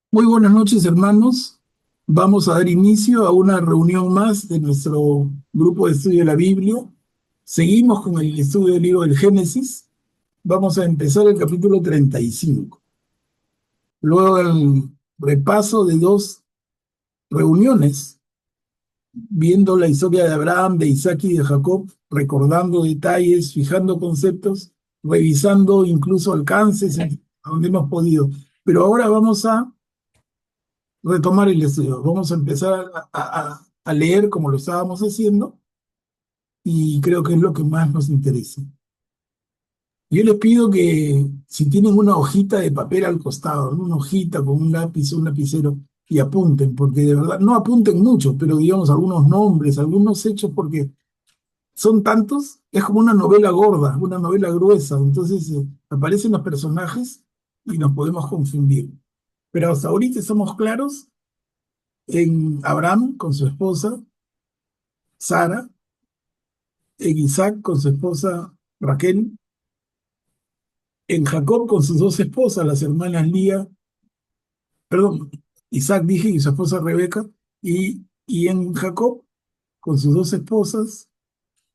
Muy buenas noches, hermanos. Vamos a dar inicio a una reunión más de nuestro grupo de estudio de la Biblia. Seguimos con el estudio del libro del Génesis. Vamos a empezar el capítulo 35. Luego del repaso de dos reuniones, viendo la historia de Abraham, de Isaac y de Jacob, recordando detalles, fijando conceptos, revisando incluso alcances a donde hemos podido. Pero ahora vamos a retomar el estudio. Vamos a empezar a leer como lo estábamos haciendo y creo que es lo que más nos interesa. Yo les pido que si tienen una hojita de papel al costado, ¿no? Una hojita con un lápiz o un lapicero y apunten, porque de verdad, no apunten mucho, pero digamos algunos nombres, algunos hechos, porque son tantos, es como una novela gorda, una novela gruesa, entonces aparecen los personajes y nos podemos confundir. Pero hasta ahorita estamos claros en Abraham con su esposa, Sara, en Isaac con su esposa Raquel, en Jacob con sus dos esposas, las hermanas Lía, perdón, Isaac dije y su esposa Rebeca, y en Jacob con sus dos esposas,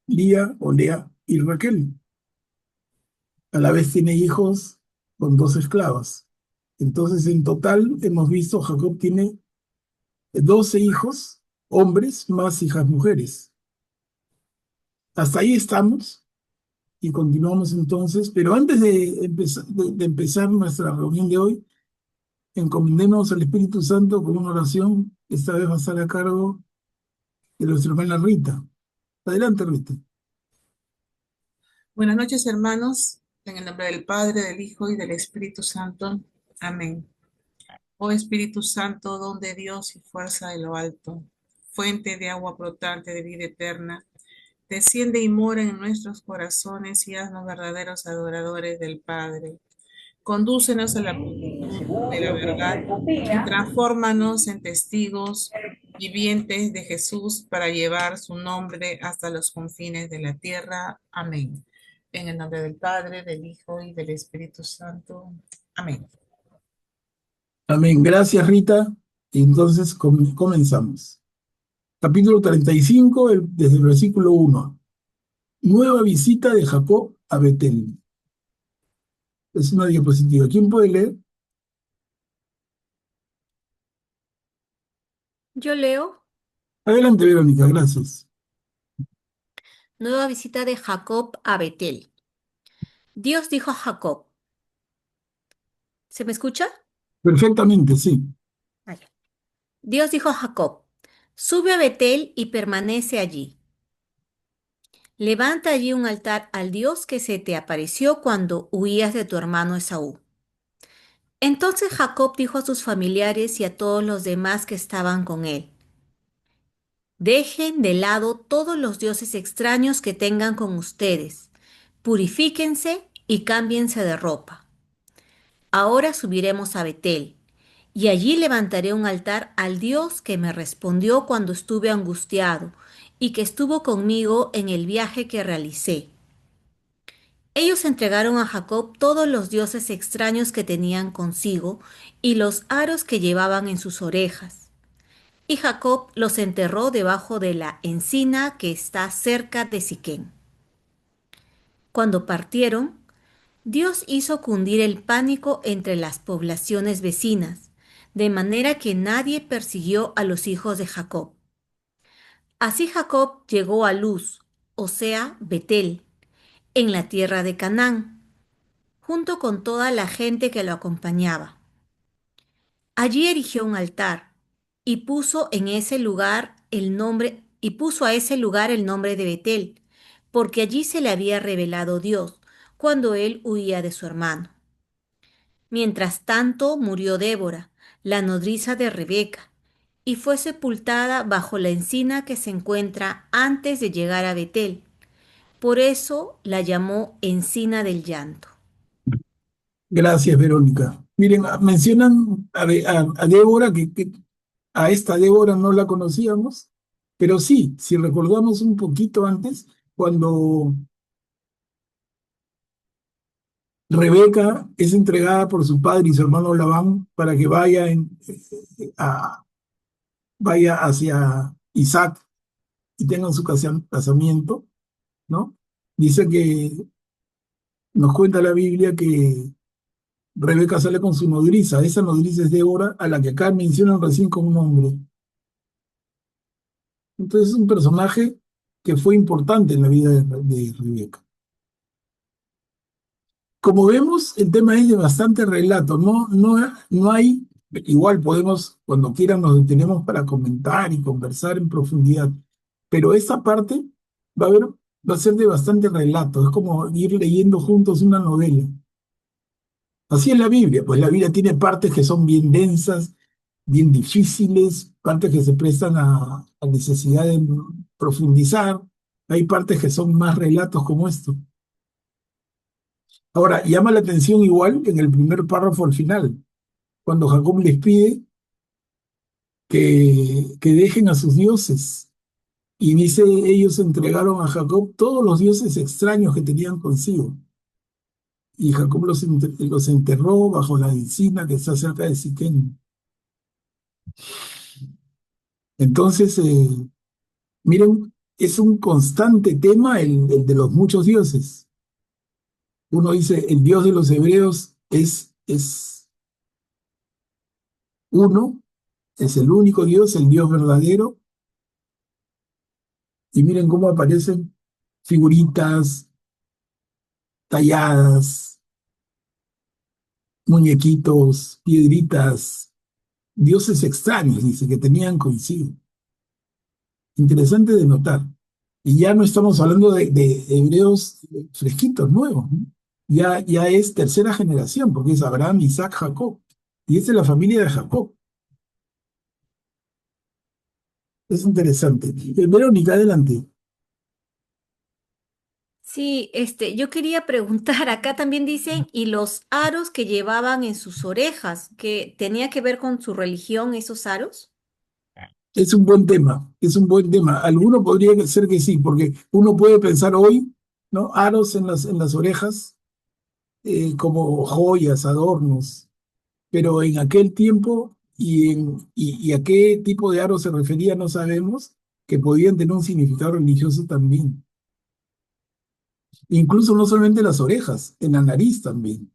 Lía o Lea y Raquel. A la vez tiene hijos con dos esclavas. Entonces, en total, hemos visto, Jacob tiene 12 hijos, hombres, más hijas mujeres. Hasta ahí estamos. Y continuamos entonces, pero antes de empezar nuestra reunión de hoy, encomendemos al Espíritu Santo con una oración. Esta vez va a estar a cargo de nuestra hermana Rita. Adelante, Rita. Buenas noches, hermanos, en el nombre del Padre, del Hijo y del Espíritu Santo. Amén. Oh Espíritu Santo, don de Dios y fuerza de lo alto, fuente de agua brotante de vida eterna, desciende y mora en nuestros corazones y haznos verdaderos adoradores del Padre. Condúcenos a la plenitud de la verdad y transfórmanos en testigos vivientes de Jesús para llevar su nombre hasta los confines de la tierra. Amén. En el nombre del Padre, del Hijo y del Espíritu Santo. Amén. Amén. Gracias, Rita. Y entonces comenzamos. Capítulo 35, desde el versículo 1. Nueva visita de Jacob a Betel. Es una diapositiva. ¿Quién puede leer? Yo leo, Adelante, Verónica, gracias. nueva visita de Jacob a Betel. Dios dijo a Jacob, ¿se me escucha? Perfectamente, sí. Ah, ya. Dios dijo a Jacob, sube a Betel y permanece allí. Levanta allí un altar al Dios que se te apareció cuando huías de tu hermano Esaú. Entonces Jacob dijo a sus familiares y a todos los demás que estaban con él, dejen de lado todos los dioses extraños que tengan con ustedes, purifíquense y cámbiense de ropa. Ahora subiremos a Betel, y allí levantaré un altar al Dios que me respondió cuando estuve angustiado y que estuvo conmigo en el viaje que realicé. Ellos entregaron a Jacob todos los dioses extraños que tenían consigo y los aros que llevaban en sus orejas. Y Jacob los enterró debajo de la encina que está cerca de Siquén. Cuando partieron, Dios hizo cundir el pánico entre las poblaciones vecinas, de manera que nadie persiguió a los hijos de Jacob. Así Jacob llegó a Luz, o sea, Betel, en la tierra de Canaán, junto con toda la gente que lo acompañaba. Allí erigió un altar y puso en ese lugar el nombre y puso a ese lugar el nombre de Betel, porque allí se le había revelado Dios cuando él huía de su hermano. Mientras tanto murió Débora, la nodriza de Rebeca, y fue sepultada bajo la encina que se encuentra antes de llegar a Betel. Por eso la llamó encina del llanto. Gracias, Verónica. Miren, mencionan a Débora, que a esta Débora no la conocíamos, pero sí, si recordamos un poquito antes, cuando Rebeca es entregada por su padre y su hermano Labán para que a- vaya hacia Isaac y tengan su casamiento, ¿no? Dice que nos cuenta la Biblia que Rebeca sale con su nodriza. Esa nodriza es Débora, a la que acá mencionan recién como un hombre. Entonces es un personaje que fue importante en la vida de Rebeca. Como vemos, el tema es de bastante relato. No hay, igual podemos, cuando quieran, nos detenemos para comentar y conversar en profundidad. Pero esta parte va a haber, va a ser de bastante relato. Es como ir leyendo juntos una novela. Así es la Biblia, pues la Biblia tiene partes que son bien densas, bien difíciles, partes que se prestan a necesidad de profundizar. Hay partes que son más relatos como esto. Ahora, llama la atención igual en el primer párrafo al final, cuando Jacob les pide que dejen a sus dioses. Y dice, ellos entregaron a Jacob todos los dioses extraños que tenían consigo. Y Jacob los enterró bajo la encina que está cerca de Siquem. Entonces, miren, es un constante tema el de los muchos dioses. Uno dice, el Dios de los hebreos es uno, es el único Dios, el Dios verdadero. Y miren cómo aparecen figuritas talladas, muñequitos, piedritas, dioses extraños, dice, que tenían consigo. Interesante de notar. Y ya no estamos hablando de hebreos fresquitos, nuevos, ¿no? Ya es tercera generación, porque es Abraham, Isaac, Jacob. Y esta es la familia de Jacob. Es interesante. Verónica, adelante. Sí, yo quería preguntar, acá también dicen, y los aros que llevaban en sus orejas, que tenía que ver con su religión, esos aros. Es un buen tema, es un buen tema. Alguno podría ser que sí, porque uno puede pensar hoy, ¿no? Aros en las orejas, como joyas, adornos, pero en aquel tiempo y a qué tipo de aros se refería no sabemos, que podían tener un significado religioso también. Incluso no solamente en las orejas, en la nariz también.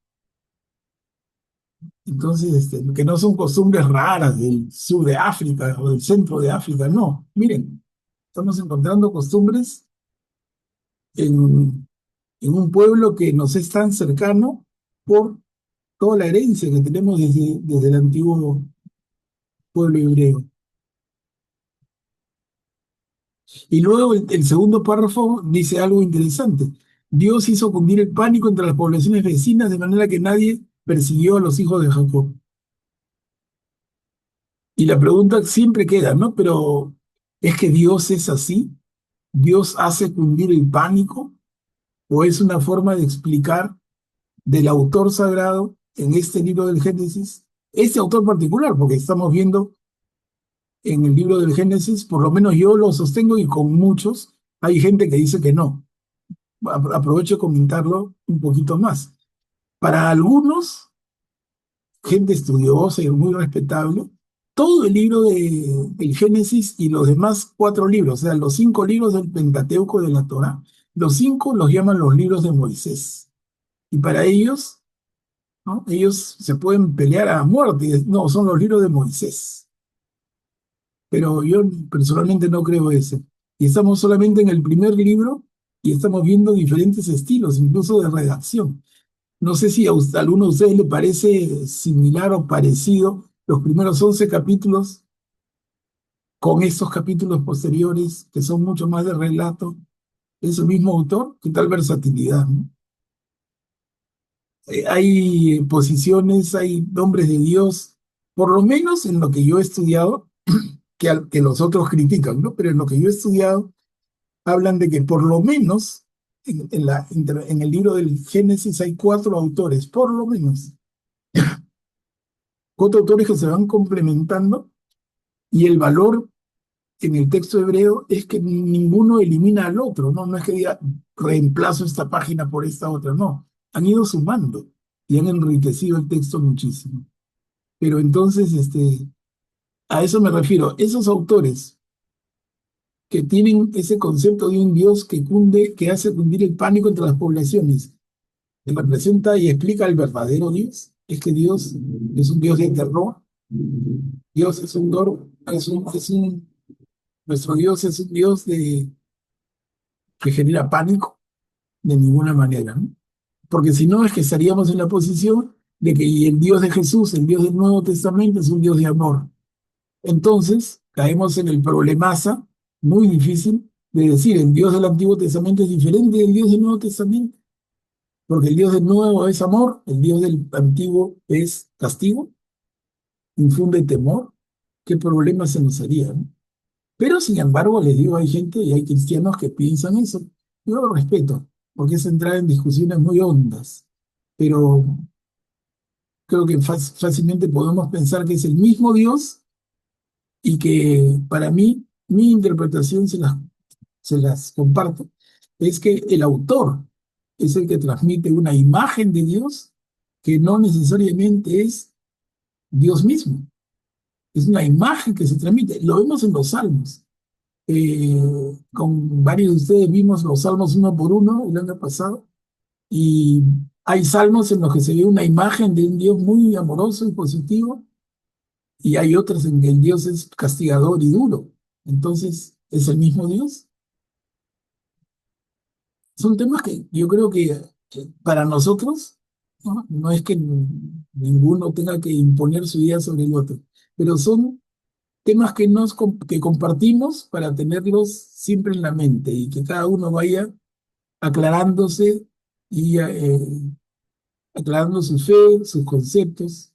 Entonces, que no son costumbres raras del sur de África o del centro de África, no. Miren, estamos encontrando costumbres en, en un pueblo que nos es tan cercano por toda la herencia que tenemos desde el antiguo pueblo hebreo. Y luego el segundo párrafo dice algo interesante. Dios hizo cundir el pánico entre las poblaciones vecinas de manera que nadie persiguió a los hijos de Jacob. Y la pregunta siempre queda, ¿no? Pero ¿es que Dios es así? ¿Dios hace cundir el pánico? ¿O es una forma de explicar del autor sagrado en este libro del Génesis? Este autor particular, porque estamos viendo en el libro del Génesis, por lo menos yo lo sostengo y con muchos, hay gente que dice que no. Aprovecho de comentarlo un poquito más. Para algunos, gente estudiosa y muy respetable, todo el libro del Génesis y los demás cuatro libros, o sea, los cinco libros del Pentateuco de la Torá, los cinco los llaman los libros de Moisés. Y para ellos, ¿no? Ellos se pueden pelear a muerte, no, son los libros de Moisés. Pero yo personalmente no creo eso. Y estamos solamente en el primer libro y estamos viendo diferentes estilos, incluso de redacción. No sé si a alguno de ustedes le parece similar o parecido los primeros 11 capítulos con estos capítulos posteriores, que son mucho más de relato. Es el mismo autor, qué tal versatilidad, ¿no? Hay posiciones, hay nombres de Dios, por lo menos en lo que yo he estudiado, que los otros critican, ¿no? Pero en lo que yo he estudiado, hablan de que por lo menos en el libro del Génesis hay cuatro autores, por lo menos, cuatro autores que se van complementando y el valor en el texto hebreo es que ninguno elimina al otro, ¿no? No es que diga reemplazo esta página por esta otra, no. han ido sumando y han enriquecido el texto muchísimo. Pero entonces, a eso me refiero. Esos autores que tienen ese concepto de un Dios que cunde, que hace cundir el pánico entre las poblaciones, que representa y explica al verdadero Dios, es que Dios es un Dios de terror. Dios es un, nuestro Dios es un Dios que genera pánico de ninguna manera, ¿no? Porque si no, es que estaríamos en la posición de que el Dios de Jesús, el Dios del Nuevo Testamento, es un Dios de amor. Entonces, caemos en el problemaza muy difícil de decir, el Dios del Antiguo Testamento es diferente del Dios del Nuevo Testamento, porque el Dios del Nuevo es amor, el Dios del Antiguo es castigo, infunde temor. ¿Qué problema se nos haría, no? Pero, sin embargo, les digo, hay gente y hay cristianos que piensan eso. Yo lo respeto, porque es entrar en discusiones muy hondas, pero creo que fácilmente podemos pensar que es el mismo Dios y que para mí, mi interpretación se las comparto, es que el autor es el que transmite una imagen de Dios que no necesariamente es Dios mismo, es una imagen que se transmite. Lo vemos en los salmos. Con varios de ustedes vimos los salmos uno por uno el año pasado, y hay salmos en los que se ve una imagen de un Dios muy amoroso y positivo, y hay otros en que el Dios es castigador y duro. Entonces, ¿es el mismo Dios? Son temas que yo creo que para nosotros, ¿no? No es que ninguno tenga que imponer su idea sobre el otro, pero son temas que compartimos para tenerlos siempre en la mente y que cada uno vaya aclarándose y aclarando su fe, sus conceptos,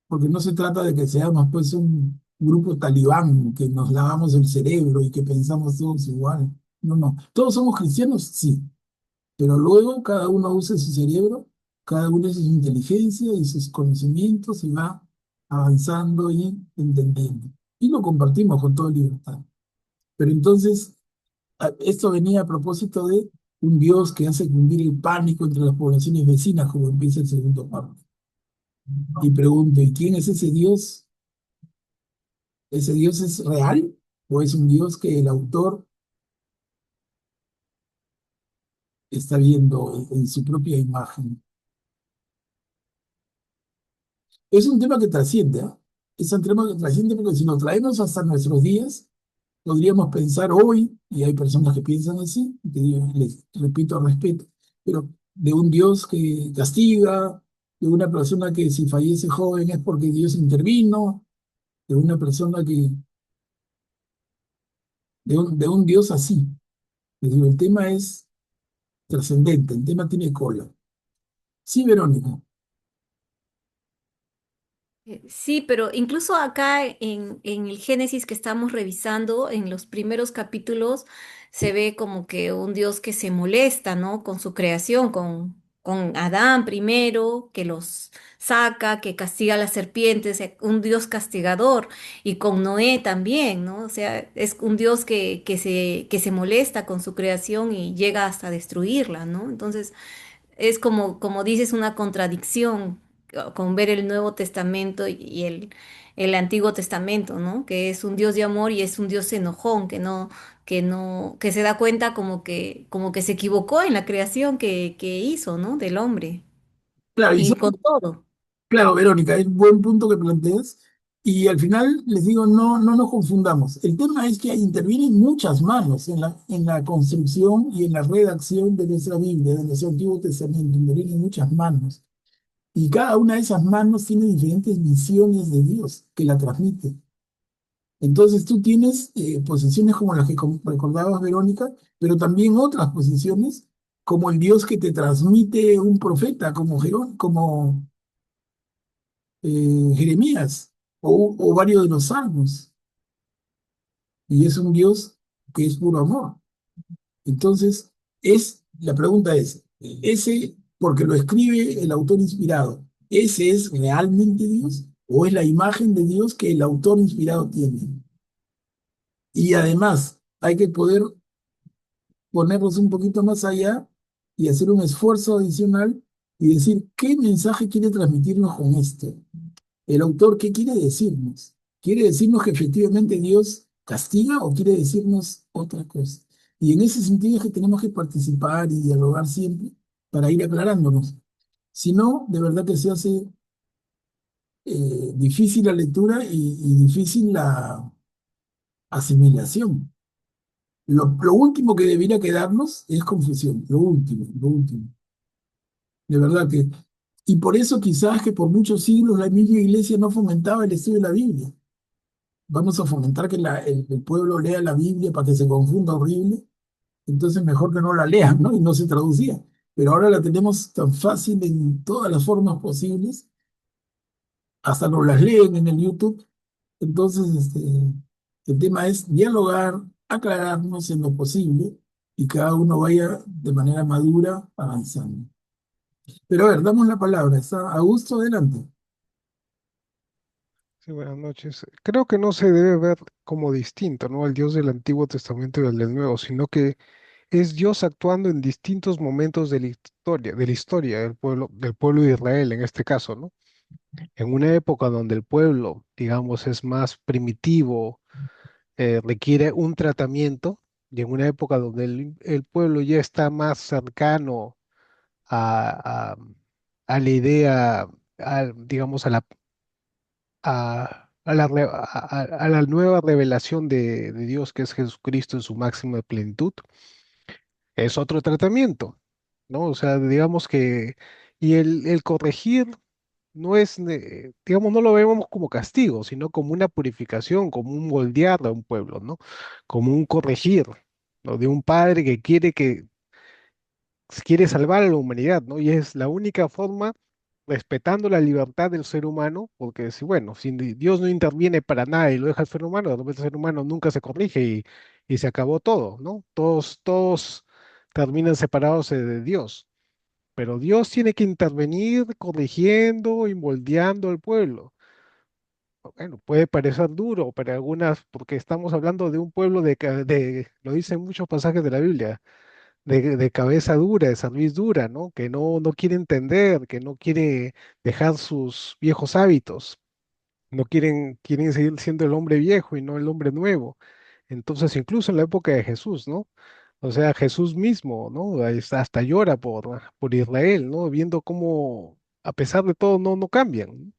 porque no se trata de que seamos pues un grupo talibán, que nos lavamos el cerebro y que pensamos todos igual. No, no. ¿Todos somos cristianos? Sí, pero luego cada uno usa su cerebro, cada uno usa su inteligencia y sus conocimientos y va avanzando y entendiendo. Y lo compartimos con toda libertad. Pero entonces, esto venía a propósito de un Dios que hace cundir el pánico entre las poblaciones vecinas, como empieza el segundo párrafo. Y pregunto, ¿y quién es ese Dios? ¿Ese Dios es real o es un Dios que el autor está viendo en su propia imagen? Es un tema que trasciende, ¿eh? Es un tema que trasciende porque si lo traemos hasta nuestros días, podríamos pensar hoy, y hay personas que piensan así, que les repito, respeto, pero de un Dios que castiga, de una persona que si fallece joven es porque Dios intervino, de una persona de un Dios así. Les digo, el tema es trascendente, el tema tiene cola. Sí, Verónica. Sí, pero incluso acá en el Génesis que estamos revisando, en los primeros capítulos, se ve como que un Dios que se molesta, ¿no? Con su creación, con Adán primero, que los saca, que castiga a las serpientes, un Dios castigador, y con Noé también, ¿no? O sea, es un Dios que se molesta con su creación y llega hasta destruirla, ¿no? Entonces, es como dices, una contradicción con ver el Nuevo Testamento y el Antiguo Testamento, ¿no? Que es un Dios de amor y es un Dios enojón, que se da cuenta como que se equivocó en la creación que hizo, ¿no? Del hombre. Claro, Y con todo. claro, Verónica, es un buen punto que planteas. Y al final les digo, no, no nos confundamos. El tema es que intervienen muchas manos en la construcción y en la redacción de nuestra Biblia, de nuestro Antiguo Testamento. Intervienen muchas manos. Y cada una de esas manos tiene diferentes visiones de Dios que la transmiten. Entonces tú tienes posiciones como las que recordabas, Verónica, pero también otras posiciones como el Dios que te transmite un profeta, como Jeremías o varios de los salmos. Y es un Dios que es puro amor. Entonces, la pregunta es, ese, porque lo escribe el autor inspirado, ¿ese es realmente Dios o es la imagen de Dios que el autor inspirado tiene? Y además, hay que poder ponernos un poquito más allá y hacer un esfuerzo adicional y decir, ¿qué mensaje quiere transmitirnos con esto? El autor, ¿qué quiere decirnos? ¿Quiere decirnos que efectivamente Dios castiga o quiere decirnos otra cosa? Y en ese sentido es que tenemos que participar y dialogar siempre para ir aclarándonos. Si no, de verdad que se hace difícil la lectura y difícil la asimilación. Lo último que debiera quedarnos es confusión, lo último. De verdad que. Y por eso quizás que por muchos siglos la misma iglesia no fomentaba el estudio de la Biblia. Vamos a fomentar que el pueblo lea la Biblia para que se confunda horrible, entonces mejor que no la lean, ¿no? Y no se traducía. Pero ahora la tenemos tan fácil en todas las formas posibles, hasta nos las leen en el YouTube. Entonces, el tema es dialogar, aclararnos en lo posible y cada uno vaya de manera madura avanzando. Pero a ver, damos la palabra. Está Augusto, adelante. Sí, buenas noches. Creo que no se debe ver como distinto, ¿no? El Dios del Antiguo Testamento y el del Nuevo, sino que es Dios actuando en distintos momentos de la historia del pueblo de Israel en este caso, ¿no? En una época donde el pueblo, digamos, es más primitivo, requiere un tratamiento, y en una época donde el pueblo ya está más cercano a, a- a la idea, digamos, a la nueva revelación de Dios, que es Jesucristo en su máxima plenitud, es otro tratamiento, ¿no? O sea, digamos que, y el corregir no es, digamos, no lo vemos como castigo, sino como una purificación, como un moldear a un pueblo, ¿no? Como un corregir, ¿no? De un padre que quiere salvar a la humanidad, ¿no? Y es la única forma respetando la libertad del ser humano, porque si, bueno, si Dios no interviene para nada y lo deja al ser humano, de repente el ser humano nunca se corrige y se acabó todo, ¿no? Todos terminan separados de Dios, pero Dios tiene que intervenir corrigiendo y moldeando al pueblo. Bueno, puede parecer duro para algunas, porque estamos hablando de un pueblo lo dicen muchos pasajes de la Biblia, de cabeza dura, de cerviz dura, ¿no? Que no quiere entender, que no quiere dejar sus viejos hábitos, no quieren seguir siendo el hombre viejo y no el hombre nuevo. Entonces, incluso en la época de Jesús, ¿no? O sea, Jesús mismo, ¿no? Hasta llora por Israel, ¿no? Viendo cómo, a pesar de todo, no cambian.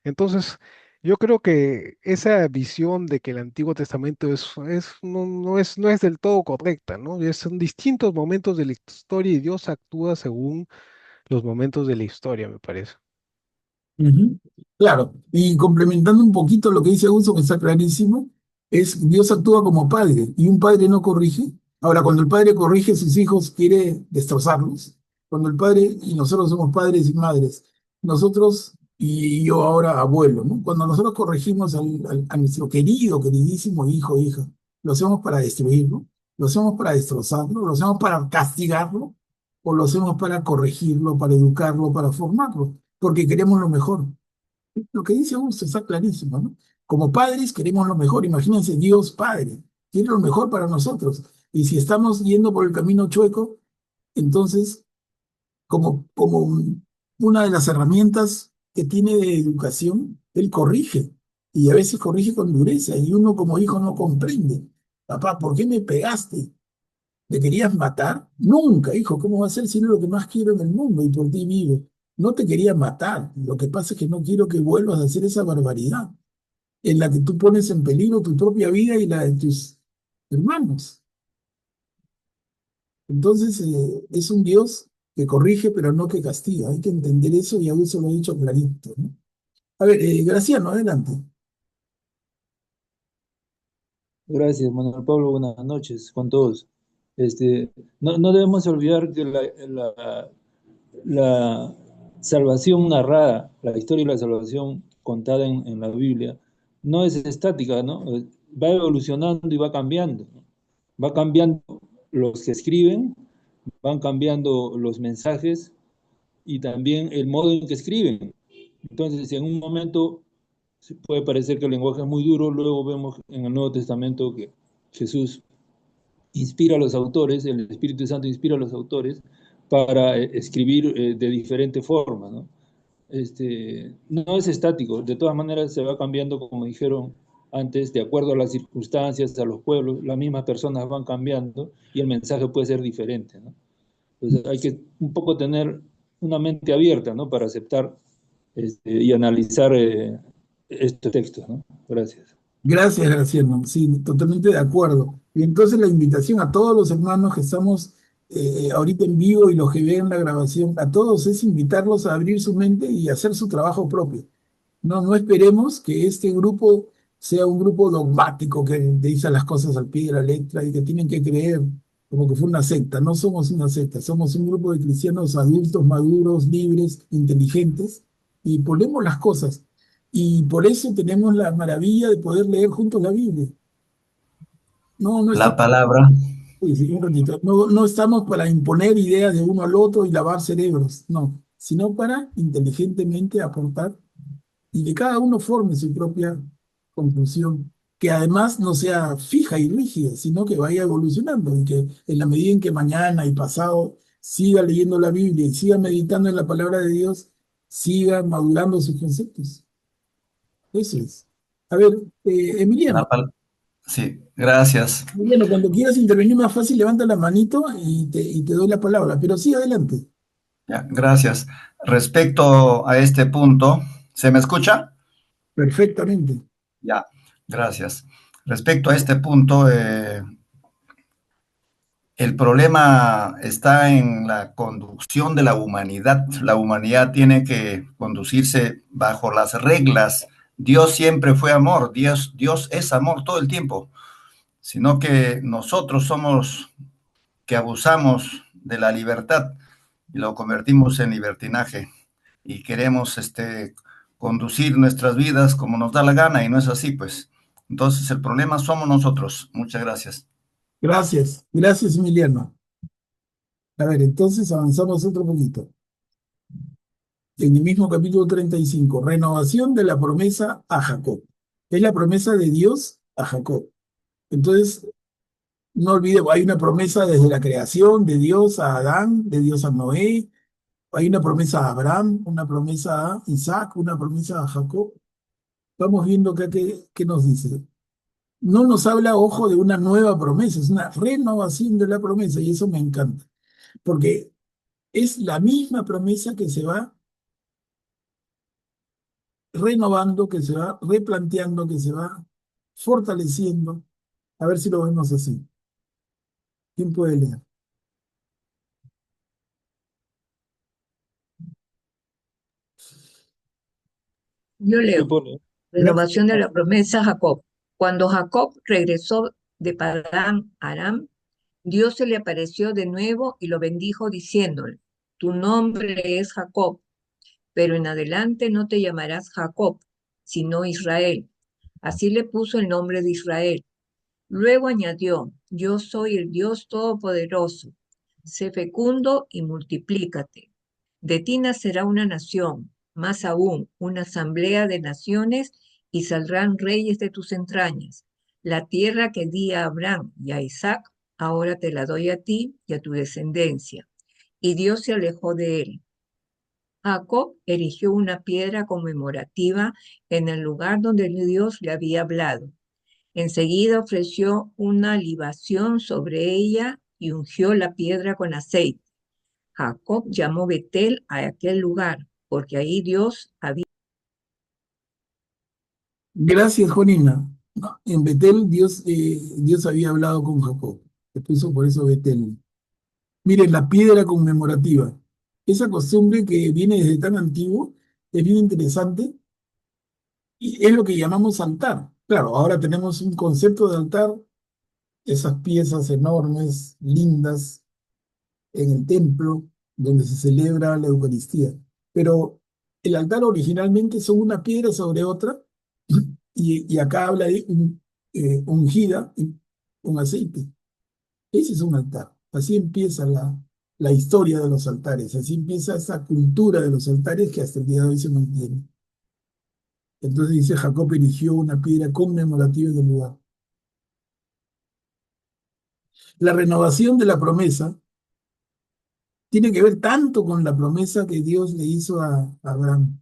Entonces, yo creo que esa visión de que el Antiguo Testamento no es del todo correcta, ¿no? Son distintos momentos de la historia y Dios actúa según los momentos de la historia, me parece. Ujú. Claro, y complementando un poquito lo que dice Augusto, que está clarísimo, es Dios actúa como padre y un padre no corrige. Ahora, cuando el padre corrige a sus hijos, quiere destrozarlos. Cuando el padre, y nosotros somos padres y madres, nosotros y yo ahora abuelo, ¿no? Cuando nosotros corregimos a nuestro querido, queridísimo hijo o hija, lo hacemos para destruirlo, lo hacemos para destrozarlo, lo hacemos para castigarlo, o lo hacemos para corregirlo, para educarlo, para formarlo porque queremos lo mejor. Lo que dice Augusto está clarísimo, ¿no? Como padres queremos lo mejor. Imagínense, Dios Padre quiere lo mejor para nosotros. Y si estamos yendo por el camino chueco, entonces, como una de las herramientas que tiene de educación, Él corrige. Y a veces corrige con dureza. Y uno como hijo no comprende. Papá, ¿por qué me pegaste? ¿Me querías matar? Nunca, hijo, ¿cómo va a ser si no es lo que más quiero en el mundo y por ti vivo? No te quería matar. Lo que pasa es que no quiero que vuelvas a hacer esa barbaridad en la que tú pones en peligro tu propia vida y la de tus hermanos. Entonces, es un Dios que corrige, pero no que castiga. Hay que entender eso y aún se lo he dicho clarito, ¿no? A ver, Graciano, adelante. Gracias, Manuel Pablo. Buenas noches con todos. No debemos olvidar que la salvación narrada, la historia y la salvación contada en la Biblia, no es estática, ¿no? Va evolucionando y va cambiando, ¿no? Va cambiando los que escriben, van cambiando los mensajes y también el modo en que escriben. Entonces, en un momento puede parecer que el lenguaje es muy duro, luego vemos en el Nuevo Testamento que Jesús inspira a los autores, el Espíritu Santo inspira a los autores para escribir de diferente forma, ¿no? No es estático, de todas maneras se va cambiando, como dijeron antes, de acuerdo a las circunstancias, a los pueblos, las mismas personas van cambiando y el mensaje puede ser diferente, ¿no? Entonces hay que un poco tener una mente abierta, ¿no? Para aceptar y analizar estos textos, ¿no? Gracias. Gracias, Graciela. Sí, totalmente de acuerdo. Y entonces la invitación a todos los hermanos que estamos ahorita en vivo y los que ven la grabación, a todos es invitarlos a abrir su mente y hacer su trabajo propio. No, no esperemos que este grupo sea un grupo dogmático que dice las cosas al pie de la letra y que tienen que creer como que fue una secta. No somos una secta, somos un grupo de cristianos adultos, maduros, libres, inteligentes y ponemos las cosas. Y por eso tenemos la maravilla de poder leer juntos la Biblia. No, no La estamos, palabra. sí, sí, un ratito. No, no estamos para imponer ideas de uno al otro y lavar cerebros, no, sino para inteligentemente aportar y que cada uno forme su propia conclusión, que además no sea fija y rígida, sino que vaya evolucionando y que en la medida en que mañana y pasado siga leyendo la Biblia y siga meditando en la palabra de Dios, siga madurando sus conceptos. Eso es. A ver, La Emiliano, pal- sí, gracias. Emiliano, cuando quieras intervenir más fácil, levanta la manito y te doy la palabra, pero sí, adelante. Ya, gracias. Respecto a este punto, ¿se me escucha? Perfectamente. Ya, gracias. Respecto a este punto, el problema está en la conducción de la humanidad. La humanidad tiene que conducirse bajo las reglas. Dios siempre fue amor, Dios es amor todo el tiempo, sino que nosotros somos que abusamos de la libertad y lo convertimos en libertinaje y queremos conducir nuestras vidas como nos da la gana y no es así, pues. Entonces el problema somos nosotros. Muchas gracias. Gracias, gracias, Emiliano. A ver, entonces avanzamos otro poquito. En el mismo capítulo 35, renovación de la promesa a Jacob. Es la promesa de Dios a Jacob. Entonces, no olvidemos, hay una promesa desde la creación de Dios a Adán, de Dios a Noé, hay una promesa a Abraham, una promesa a Isaac, una promesa a Jacob. Vamos viendo acá qué nos dice. No nos habla, ojo, de una nueva promesa, es una renovación de la promesa y eso me encanta, porque es la misma promesa que se va renovando, que se va replanteando, que se va fortaleciendo. A ver si lo vemos así. ¿Quién puede leer? Yo ¿Qué leo, pone? Gracias. renovación de la promesa a Jacob. Cuando Jacob regresó de Padán Aram, Dios se le apareció de nuevo y lo bendijo diciéndole, tu nombre es Jacob, pero en adelante no te llamarás Jacob, sino Israel. Así le puso el nombre de Israel. Luego añadió, yo soy el Dios Todopoderoso. Sé fecundo y multiplícate. De ti nacerá una nación, más aún una asamblea de naciones, y saldrán reyes de tus entrañas. La tierra que di a Abraham y a Isaac, ahora te la doy a ti y a tu descendencia. Y Dios se alejó de él. Jacob erigió una piedra conmemorativa en el lugar donde Dios le había hablado. Enseguida ofreció una libación sobre ella y ungió la piedra con aceite. Jacob llamó Betel a aquel lugar, porque ahí Dios había... Gracias, Juanina. No, en Betel Dios había hablado con Jacob. Le puso por eso Betel. Miren, la piedra conmemorativa. Esa costumbre que viene desde tan antiguo es bien interesante y es lo que llamamos altar. Claro, ahora tenemos un concepto de altar, esas piezas enormes, lindas, en el templo donde se celebra la Eucaristía. Pero el altar originalmente son una piedra sobre otra y acá habla de ungida con aceite. Ese es un altar. Así empieza la historia de los altares, así empieza esa cultura de los altares que hasta el día de hoy se mantiene. Entonces dice, Jacob erigió una piedra conmemorativa del lugar. La renovación de la promesa tiene que ver tanto con la promesa que Dios le hizo a Abraham,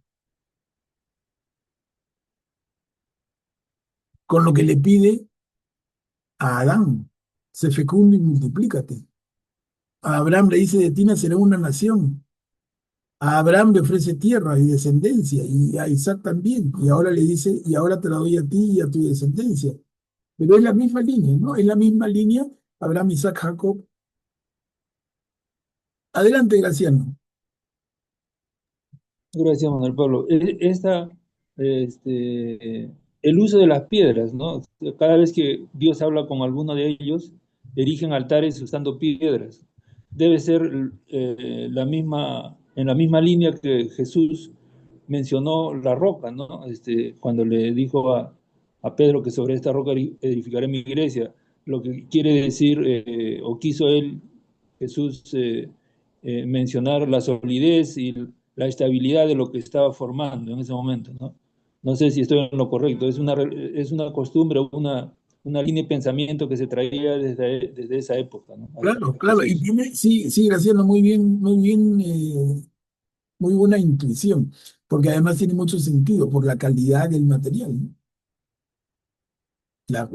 con lo que le pide a Adán, sé fecundo y multiplícate. A Abraham le dice, de ti nacerá una nación. A Abraham le ofrece tierra y descendencia, y a Isaac también. Y ahora le dice, y ahora te la doy a ti y a tu descendencia. Pero es la misma línea, ¿no? Es la misma línea, Abraham, Isaac, Jacob. Adelante, Graciano. Gracias, Manuel Pablo. El uso de las piedras, ¿no? Cada vez que Dios habla con alguno de ellos, erigen altares usando piedras. Debe ser en la misma línea que Jesús mencionó la roca, ¿no? Cuando le dijo a Pedro que sobre esta roca edificaré mi iglesia, lo que quiere decir, o quiso él, Jesús, mencionar la solidez y la estabilidad de lo que estaba formando en ese momento, ¿no? No sé si estoy en lo correcto, es una costumbre, una línea de pensamiento que se traía desde esa época, ¿no? Hasta Claro, claro. Y Jesús. tiene, sí, sí, Graciano, muy bien, muy buena intuición, porque además tiene mucho sentido por la calidad del material, ¿no? La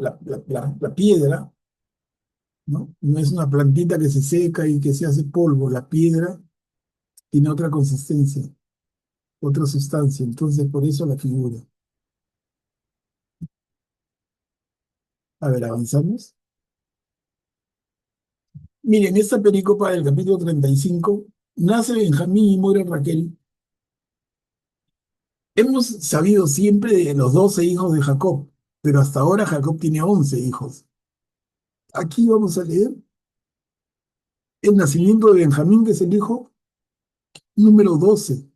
piedra, ¿no? No es una plantita que se seca y que se hace polvo. La piedra tiene otra consistencia, otra sustancia. Entonces, por eso la figura. A ver, avanzamos. Miren, esta pericopa del capítulo 35 nace Benjamín y muere Raquel. Hemos sabido siempre de los 12 hijos de Jacob, pero hasta ahora Jacob tiene 11 hijos. Aquí vamos a leer el nacimiento de Benjamín, que es el hijo número 12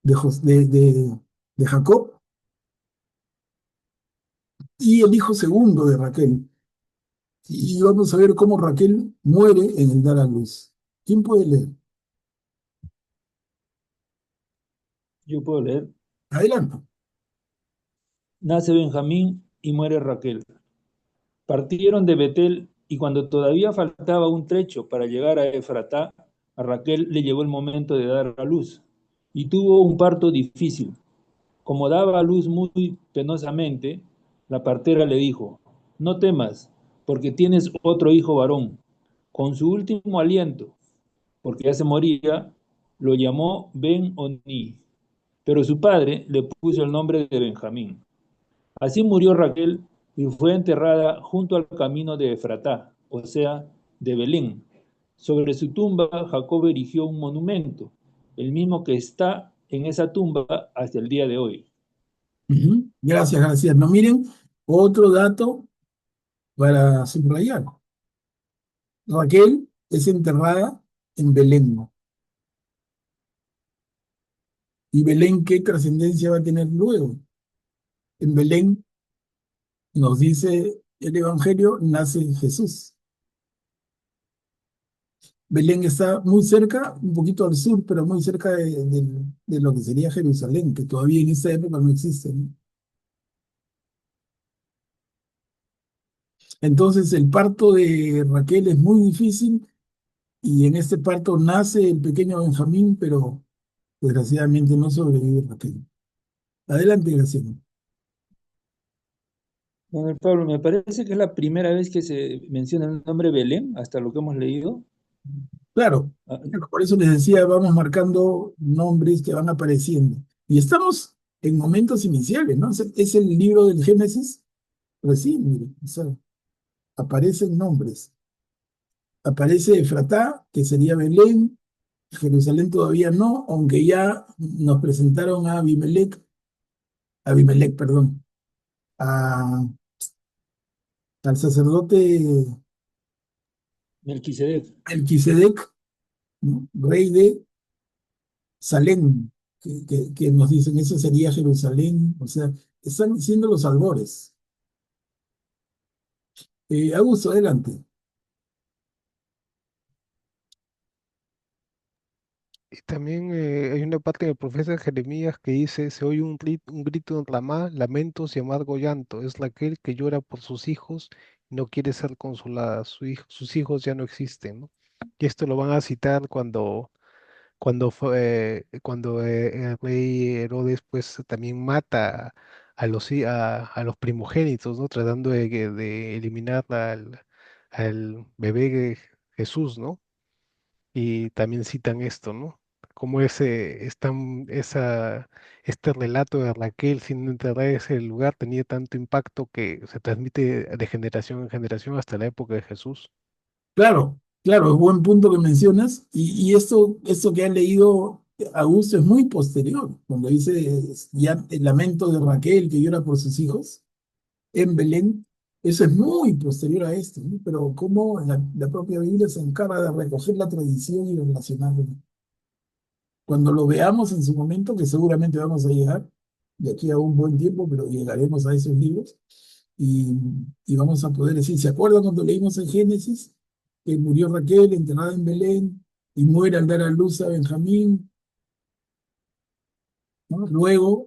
de, de Jacob, y el hijo segundo de Raquel. Y vamos a ver cómo Raquel muere en el dar a luz. ¿Quién puede leer? Yo puedo leer. Adelante. Nace Benjamín y muere Raquel. Partieron de Betel y cuando todavía faltaba un trecho para llegar a Efratá, a Raquel le llegó el momento de dar a luz y tuvo un parto difícil. Como daba a luz muy penosamente, la partera le dijo, no temas, porque tienes otro hijo varón. Con su último aliento, porque ya se moría, lo llamó Ben-Oni, pero su padre le puso el nombre de Benjamín. Así murió Raquel y fue enterrada junto al camino de Efratá, o sea, de Belén. Sobre su tumba Jacob erigió un monumento, el mismo que está en esa tumba hasta el día de hoy. Ujú. Gracias, gracias. No, miren, otro dato para subrayar. Raquel es enterrada en Belén, ¿no? ¿Y Belén qué trascendencia va a tener luego? En Belén, nos dice el Evangelio, nace Jesús. Belén está muy cerca, un poquito al sur, pero muy cerca de lo que sería Jerusalén, que todavía en esa época no existe, ¿no? Entonces el parto de Raquel es muy difícil y en este parto nace el pequeño Benjamín, pero desgraciadamente no sobrevive Raquel. Adelante, Graciela. Don Pablo, me parece que es la primera vez que se menciona el nombre Belén, hasta lo que hemos leído. Claro, Ah, por eso les decía, vamos marcando nombres que van apareciendo. Y estamos en momentos iniciales, ¿no? Es el libro del Génesis, recién, miren, o sea, aparecen nombres. Aparece Efratá, que sería Belén, Jerusalén todavía no, aunque ya nos presentaron a Abimelech, perdón, al sacerdote Melquisedec. Melquisedec, ¿no? Rey de Salem, que nos dicen eso sería Jerusalén, o sea, están diciendo los albores. Augusto, adelante. Y también hay una parte del profeta Jeremías que dice, se oye un grito en Ramá, lamentos y amargo llanto. Es Raquel que llora por sus hijos y no quiere ser consolada. Sus hijos ya no existen, ¿no? Y esto lo van a citar cuando el rey Herodes pues también mata a los primogénitos, ¿no? Tratando de eliminar al bebé Jesús, ¿no? Y también citan esto, ¿no? Como este relato de Raquel sin enterrar ese lugar tenía tanto impacto que se transmite de generación en generación hasta la época de Jesús. Claro, claro, es buen punto que mencionas. Y esto que ha leído Augusto es muy posterior, cuando dice ya el lamento de Raquel que llora por sus hijos en Belén. Eso es muy posterior a esto, ¿no? Pero cómo la propia Biblia se encarga de recoger la tradición y relacionarla. Cuando lo veamos en su momento, que seguramente vamos a llegar, de aquí a un buen tiempo, pero llegaremos a esos libros, y, y vamos a poder decir, ¿se acuerdan cuando leímos en Génesis que murió Raquel enterrada en Belén y muere al dar a luz a Benjamín? ¿No? Luego,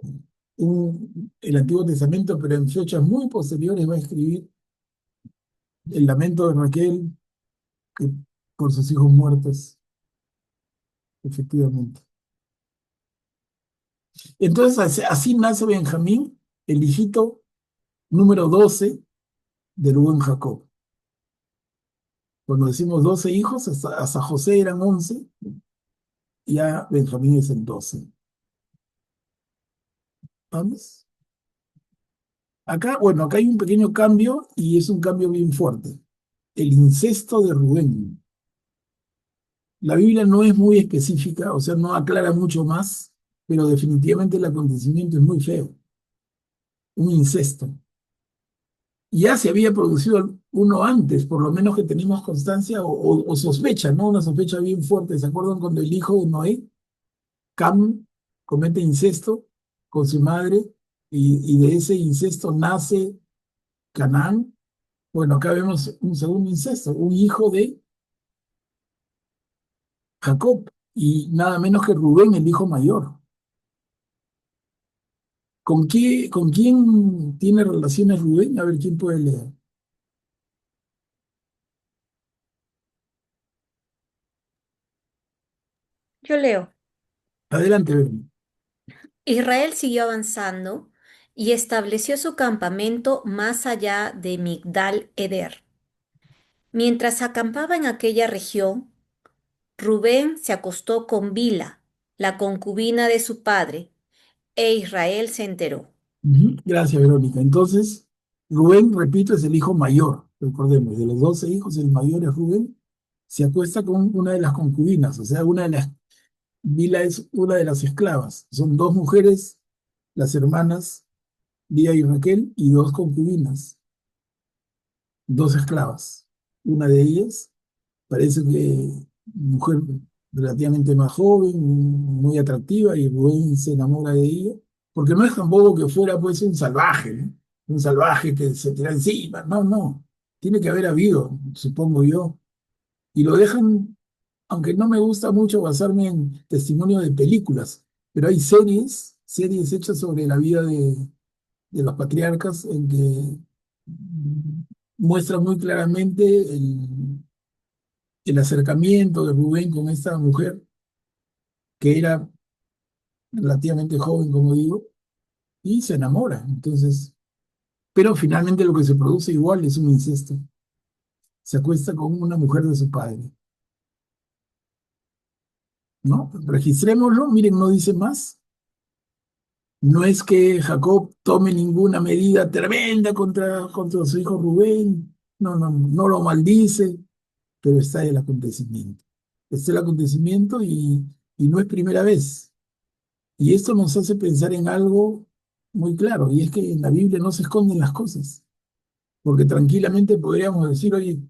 el Antiguo Testamento, pero en fechas muy posteriores, va a escribir el lamento de Raquel que, por sus hijos muertos, efectivamente. Entonces, así nace Benjamín, el hijito número 12 de Rubén Jacob. Cuando decimos 12 hijos, hasta José eran 11, ya Benjamín es el 12. ¿Vamos? Acá, bueno, acá hay un pequeño cambio y es un cambio bien fuerte. El incesto de Rubén. La Biblia no es muy específica, o sea, no aclara mucho más, pero definitivamente el acontecimiento es muy feo. Un incesto. Ya se había producido uno antes, por lo menos que tenemos constancia o sospecha, ¿no? Una sospecha bien fuerte. ¿Se acuerdan cuando el hijo de Noé, Cam, comete incesto con su madre y de ese incesto nace Canaán? Bueno, acá vemos un segundo incesto, un hijo de Jacob y nada menos que Rubén, el hijo mayor. ¿Con quién tiene relaciones Rubén? A ver, ¿quién puede leer? Yo leo. Adelante, Bernie. Israel siguió avanzando y estableció su campamento más allá de Migdal Eder. Mientras acampaba en aquella región, Rubén se acostó con Bila, la concubina de su padre, e Israel se enteró. Ujú. Gracias, Verónica. Entonces, Rubén, repito, es el hijo mayor. Recordemos, de los 12 hijos, el mayor es Rubén. Se acuesta con una de las concubinas, o sea, Bila es una de las esclavas. Son dos mujeres, las hermanas Lía y Raquel, y dos concubinas, dos esclavas. Una de ellas parece que mujer relativamente más joven, muy atractiva, y Rubén se enamora de ella, porque no es tampoco que fuera pues un salvaje, ¿no? Un salvaje que se tira encima, no, no, tiene que haber habido, supongo yo, y lo dejan, aunque no me gusta mucho basarme en testimonio de películas, pero hay series hechas sobre la vida de los patriarcas en que muestran muy claramente el acercamiento de Rubén con esta mujer, que era relativamente joven, como digo, y se enamora. Entonces, pero finalmente lo que se produce igual es un incesto. Se acuesta con una mujer de su padre, ¿no? Registrémoslo, miren, no dice más. No es que Jacob tome ninguna medida tremenda contra su hijo Rubén, no, no, no lo maldice, pero está el acontecimiento. Está el acontecimiento y no es primera vez. Y esto nos hace pensar en algo muy claro, y es que en la Biblia no se esconden las cosas, porque tranquilamente podríamos decir, oye,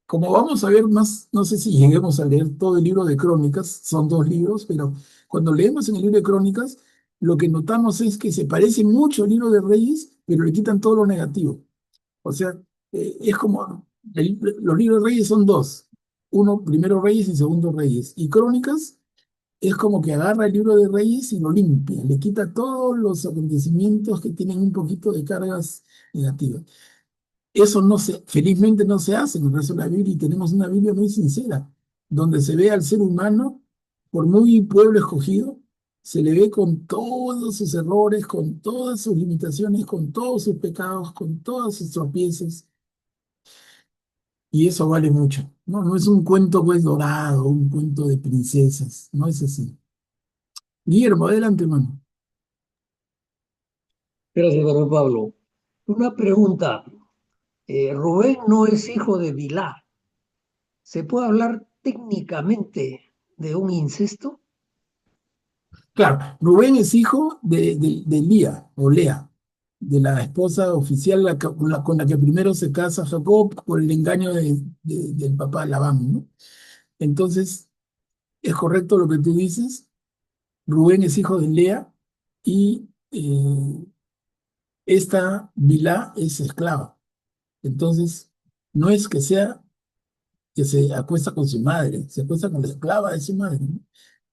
como vamos a ver más, no sé si lleguemos a leer todo el libro de Crónicas, son dos libros, pero cuando leemos en el libro de Crónicas, lo que notamos es que se parece mucho al libro de Reyes, pero le quitan todo lo negativo. O sea, es como, los libros de Reyes son dos, uno, primero Reyes y segundo Reyes, y Crónicas es como que agarra el libro de Reyes y lo limpia, le quita todos los acontecimientos que tienen un poquito de cargas negativas. Eso no felizmente no se hace en el resto de la Biblia y tenemos una Biblia muy sincera. donde se ve al ser humano, por muy pueblo escogido, se le ve con todos sus errores, con todas sus limitaciones, con todos sus pecados, con todas sus tropiezos, y eso vale mucho. No, no es un cuento pues dorado, un cuento de princesas, no es así. Guillermo, adelante, hermano. Gracias, hermano Pablo. Una pregunta. Rubén no es hijo de Bilá. ¿Se puede hablar técnicamente de un incesto? Claro, Rubén es hijo de Lía, o Lea, de la esposa oficial con la que primero se casa Jacob por el engaño del papá Labán, ¿no? Entonces, es correcto lo que tú dices. Rubén es hijo de Lea y esta Bilá es esclava. Entonces, no es que sea que se acuesta con su madre, se acuesta con la esclava de su madre, ¿no?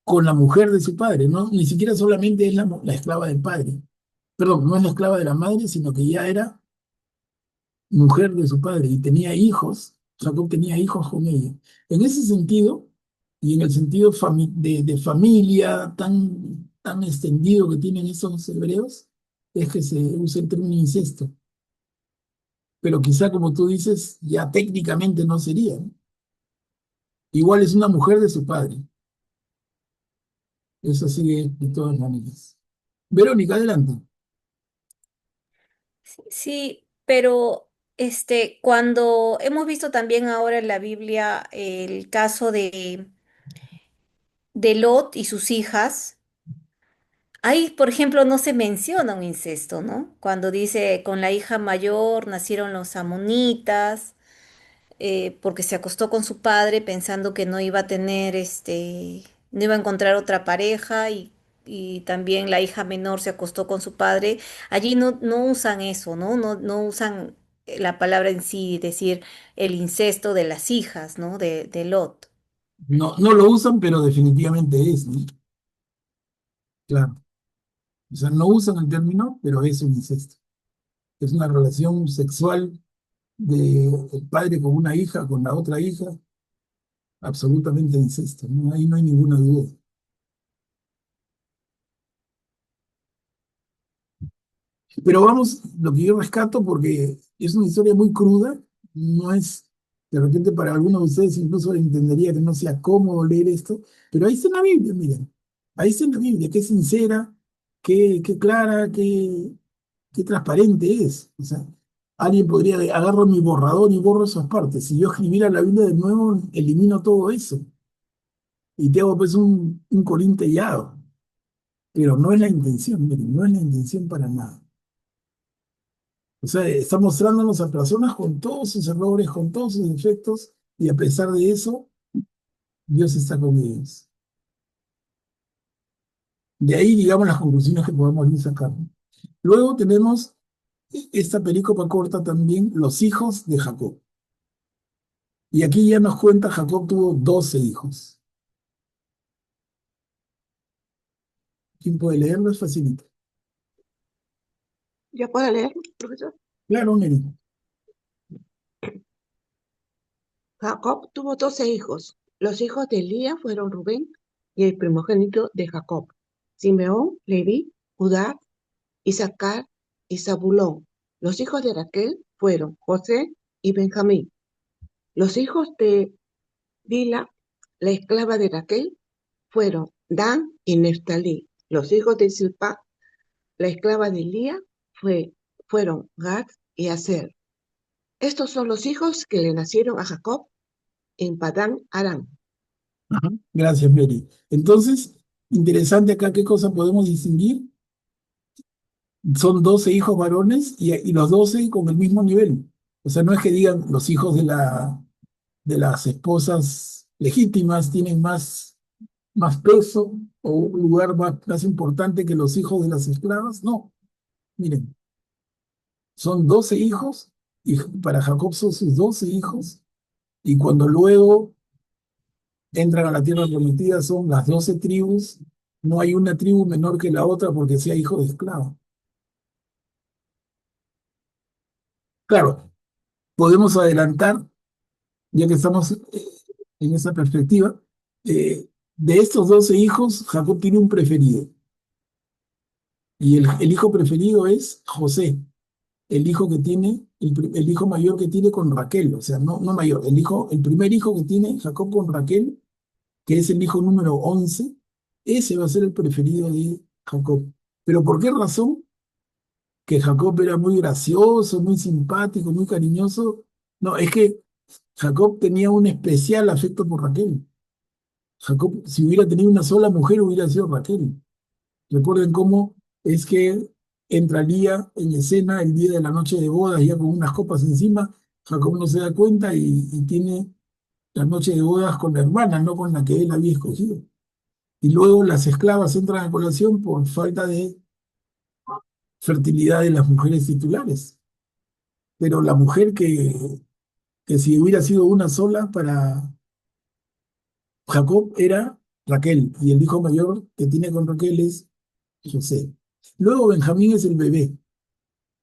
Con la mujer de su padre, ¿no? Ni siquiera solamente es la esclava del padre. Perdón, no es la esclava de la madre, sino que ya era mujer de su padre y tenía hijos. Jacob tenía hijos con ella. En ese sentido, y en el sentido de familia tan extendido que tienen esos hebreos, es que se usa el término incesto. Pero quizá, como tú dices, ya técnicamente no sería, ¿no? Igual es una mujer de su padre. Eso sí de todas maneras. Verónica, adelante. Sí, pero cuando hemos visto también ahora en la Biblia el caso de Lot y sus hijas, ahí, por ejemplo, no se menciona un incesto, ¿no? Cuando dice con la hija mayor nacieron los amonitas, porque se acostó con su padre pensando que no iba a tener, no iba a encontrar otra pareja y también la hija menor se acostó con su padre. Allí no usan eso, ¿no? No usan la palabra en sí, decir el incesto de las hijas, ¿no? De Lot. No, no lo usan, pero definitivamente es, ¿no? Claro. O sea, no usan el término, pero es un incesto. Es una relación sexual del padre con una hija, con la otra hija, absolutamente incesto, ¿no? Ahí no hay ninguna duda. Pero vamos, lo que yo rescato, porque es una historia muy cruda, no es, de repente para algunos de ustedes incluso entendería que no sea cómodo leer esto, pero ahí está en la Biblia, miren, ahí está en la Biblia, qué sincera, qué clara, qué transparente es. O sea, alguien podría, agarro mi borrador y borro esas partes. Si yo escribiera la Biblia de nuevo, elimino todo eso y te hago pues un corintellado, pero no es la intención, miren, no es la intención para nada. O sea, está mostrándonos a personas con todos sus errores, con todos sus defectos, y a pesar de eso, Dios está con ellos. De ahí, digamos, las conclusiones que podemos ir sacando. Luego tenemos esta perícopa corta también, los hijos de Jacob. Y aquí ya nos cuenta, Jacob tuvo 12 hijos. ¿Quién puede leerlo? Es facilito. ¿Ya puedo leer, profesor? Claro, Neri. Jacob tuvo 12 hijos. Los hijos de Lía fueron Rubén y el primogénito de Jacob, Simeón, Leví, Judá, Isaacar y Zabulón. Los hijos de Raquel fueron José y Benjamín. Los hijos de Bila, la esclava de Raquel, fueron Dan y Neftalí. Los hijos de Silpa, la esclava de Lía, fueron Gad y Aser. Estos son los hijos que le nacieron a Jacob en Padán Aram. Ajá. Gracias, Mary. Entonces, interesante acá qué cosa podemos distinguir. Son 12 hijos varones y los 12 con el mismo nivel. O sea, no es que digan los hijos de las esposas legítimas tienen más peso o un lugar más importante que los hijos de las esclavas. No, miren, son 12 hijos y para Jacob son sus 12 hijos y cuando luego entran a la tierra prometida son las 12 tribus. No hay una tribu menor que la otra porque sea hijo de esclavo. Claro, podemos adelantar, ya que estamos en esa perspectiva. De estos 12 hijos, Jacob tiene un preferido. Y el hijo preferido es José, el hijo que tiene, el hijo mayor que tiene con Raquel, o sea, no mayor, el primer hijo que tiene Jacob con Raquel, que es el hijo número 11, ese va a ser el preferido de Jacob. ¿Pero por qué razón? Que Jacob era muy gracioso, muy simpático, muy cariñoso. No, es que Jacob tenía un especial afecto por Raquel. Jacob, si hubiera tenido una sola mujer, hubiera sido Raquel. Recuerden cómo es que entraría en escena el día de la noche de bodas, ya con unas copas encima. Jacob no se da cuenta y tiene la noche de bodas con la hermana, no con la que él había escogido. Y luego las esclavas entran a colación por falta de fertilidad de las mujeres titulares. Pero la mujer que si hubiera sido una sola para Jacob era Raquel, y el hijo mayor que tiene con Raquel es José. Luego Benjamín es el bebé.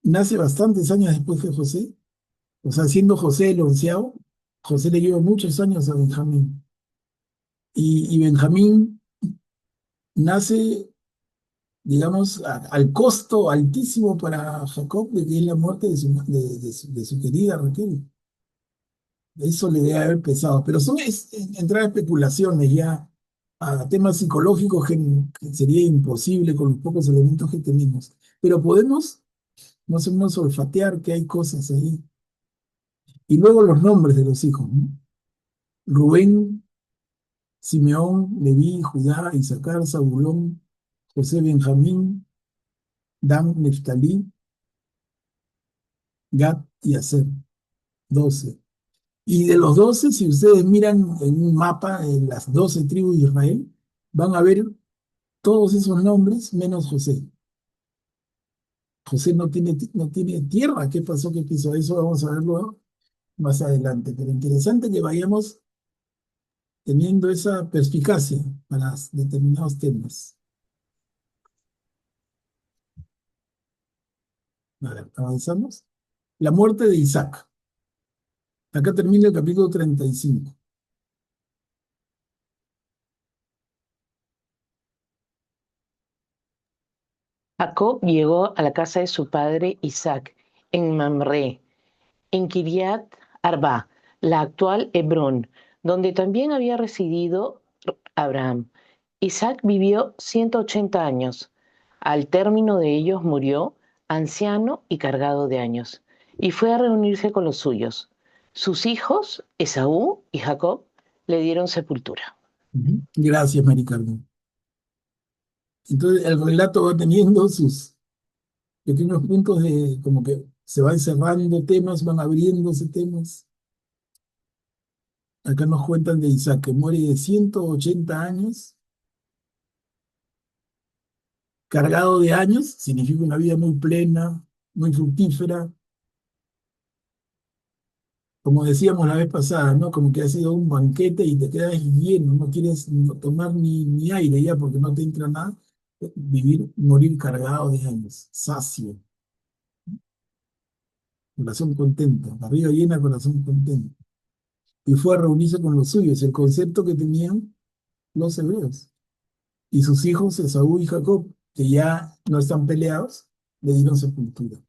Nace bastantes años después que José, o sea, siendo José el onceavo, José le lleva muchos años a Benjamín. Y Benjamín nace, digamos, al costo altísimo para Jacob de que es la muerte de su querida Raquel. Eso le debe haber pesado, pero son entrar a especulaciones ya a temas psicológicos que sería imposible con los pocos elementos que tenemos. Pero podemos más o menos olfatear que hay cosas ahí. Y luego los nombres de los hijos, ¿no? Rubén, Simeón, Leví, Judá, Isaacar, Zabulón, José, Benjamín, Dan, Neftalí, Gad y Aser, 12. Y de los 12, si ustedes miran en un mapa en las 12 tribus de Israel, van a ver todos esos nombres menos José. José no tiene tierra. ¿Qué pasó? ¿Qué quiso? Eso vamos a verlo más adelante. Pero interesante que vayamos teniendo esa perspicacia para determinados temas. A ver, avanzamos. La muerte de Isaac. Acá termina el capítulo 35. Jacob llegó a la casa de su padre Isaac en Mamre, en Kiriat Arba, la actual Hebrón, donde también había residido Abraham. Isaac vivió 180 años. Al término de ellos murió, anciano y cargado de años, y fue a reunirse con los suyos. Sus hijos, Esaú y Jacob, le dieron sepultura. Gracias, Mari Carmen. Entonces, el relato va teniendo sus pequeños puntos de como que se van cerrando temas, van abriéndose temas. Acá nos cuentan de Isaac, que muere de 180 años, cargado de años, significa una vida muy plena, muy fructífera. Como decíamos la vez pasada, ¿no? Como que ha sido un banquete y te quedas lleno, no quieres tomar ni aire ya porque no te entra nada. Morir cargado de años, sacio, corazón contento, barriga llena, corazón contento. Y fue a reunirse con los suyos, el concepto que tenían los hebreos. Y sus hijos, Esaú y Jacob, que ya no están peleados, le dieron sepultura.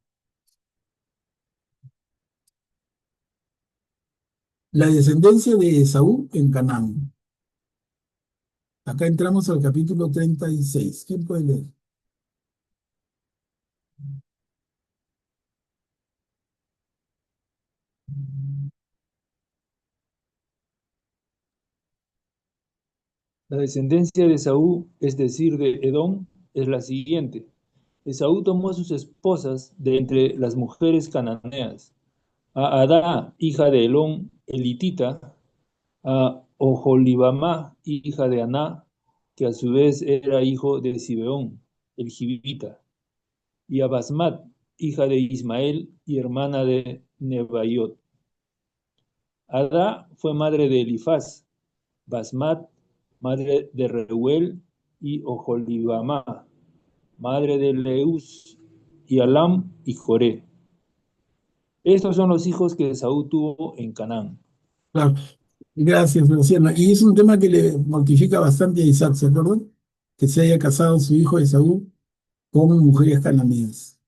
La descendencia de Esaú en Canaán. Acá entramos al capítulo 36. ¿Quién puede leer? La descendencia de Esaú, es decir, de Edom, es la siguiente. Esaú tomó a sus esposas de entre las mujeres cananeas, a Adá, hija de Elón, elitita, a Oholibamá, hija de Aná, que a su vez era hijo de Sibeón, el Gibita, y a Basmat, hija de Ismael y hermana de Nebaiot. Adá fue madre de Elifaz, Basmat, madre de Reuel, y Oholibamá, madre de Leús, y Alam y Joré. Estos son los hijos que Esaú tuvo en Canaán. Claro. Gracias, Luciano. Y es un tema que le mortifica bastante a Isaac, ¿se acuerdan? Que se haya casado su hijo Esaú con mujeres cananeas.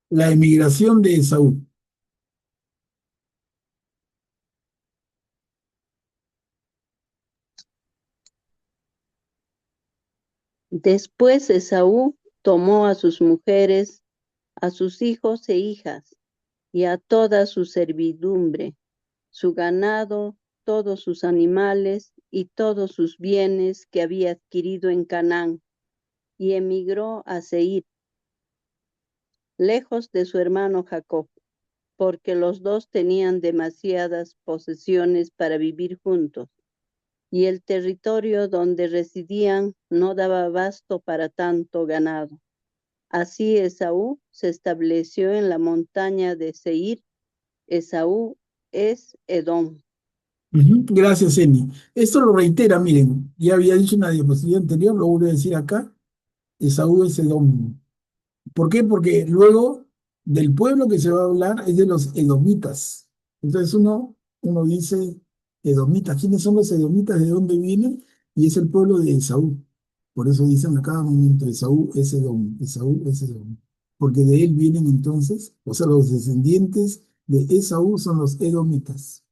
La emigración de Esaú. Después Esaú tomó a sus mujeres, a sus hijos e hijas, y a toda su servidumbre, su ganado, todos sus animales y todos sus bienes que había adquirido en Canaán, y emigró a Seir, lejos de su hermano Jacob, porque los dos tenían demasiadas posesiones para vivir juntos, y el territorio donde residían no daba abasto para tanto ganado. Así Esaú se estableció en la montaña de Seir. Esaú es Edom. Ujú. Gracias, Emi. Esto lo reitera, miren, ya había dicho en la diapositiva anterior, lo vuelvo a decir acá, Esaú es Edom. ¿Por qué? Porque luego del pueblo que se va a hablar es de los edomitas. Entonces uno dice, edomitas, ¿quiénes son los edomitas? ¿De dónde vienen? Y es el pueblo de Esaú. Por eso dicen a cada momento, Esaú es Edom, Esaú es Edom. Porque de él vienen entonces, o sea, los descendientes de Esaú son los edomitas.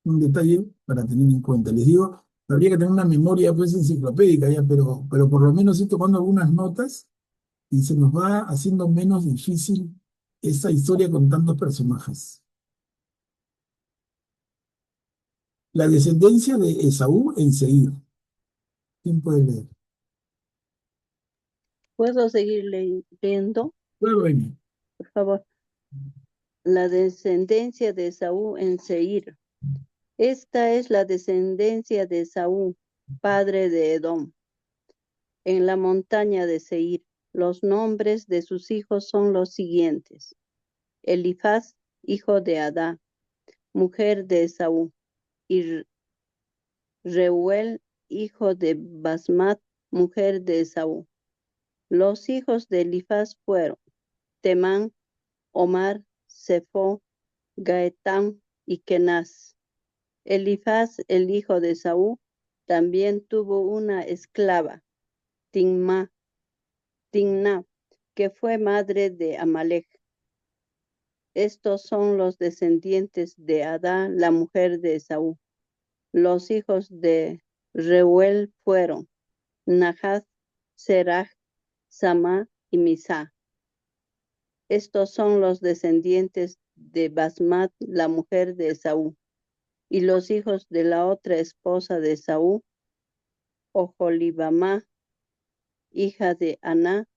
Un detalle para tener en cuenta. Les digo, habría que tener una memoria pues enciclopédica ya, pero por lo menos ir tomando algunas notas y se nos va haciendo menos difícil esta historia con tantos personajes. La descendencia de Esaú en Seir. ¿Quién puede leer? ¿Puedo seguir leyendo, Claro, Amy. por favor? La descendencia de Esaú en Seir. Esta es la descendencia de Esaú, padre de Edom, en la montaña de Seir. Los nombres de sus hijos son los siguientes: Elifaz, hijo de Adá, mujer de Esaú, y Reuel, hijo de Basmat, mujer de Esaú. Los hijos de Elifaz fueron Temán, Omar, Sefo, Gaetán y Kenaz. Elifaz, el hijo de Esaú, también tuvo una esclava, Timna, que fue madre de Amalek. Estos son los descendientes de Adá, la mujer de Esaú. Los hijos de Reuel fueron Nahath, Serach, Samá y Misá. Estos son los descendientes de Basmat, la mujer de Esaú. Y los hijos de la otra esposa de Esaú, Oholibamá, hija de Aná,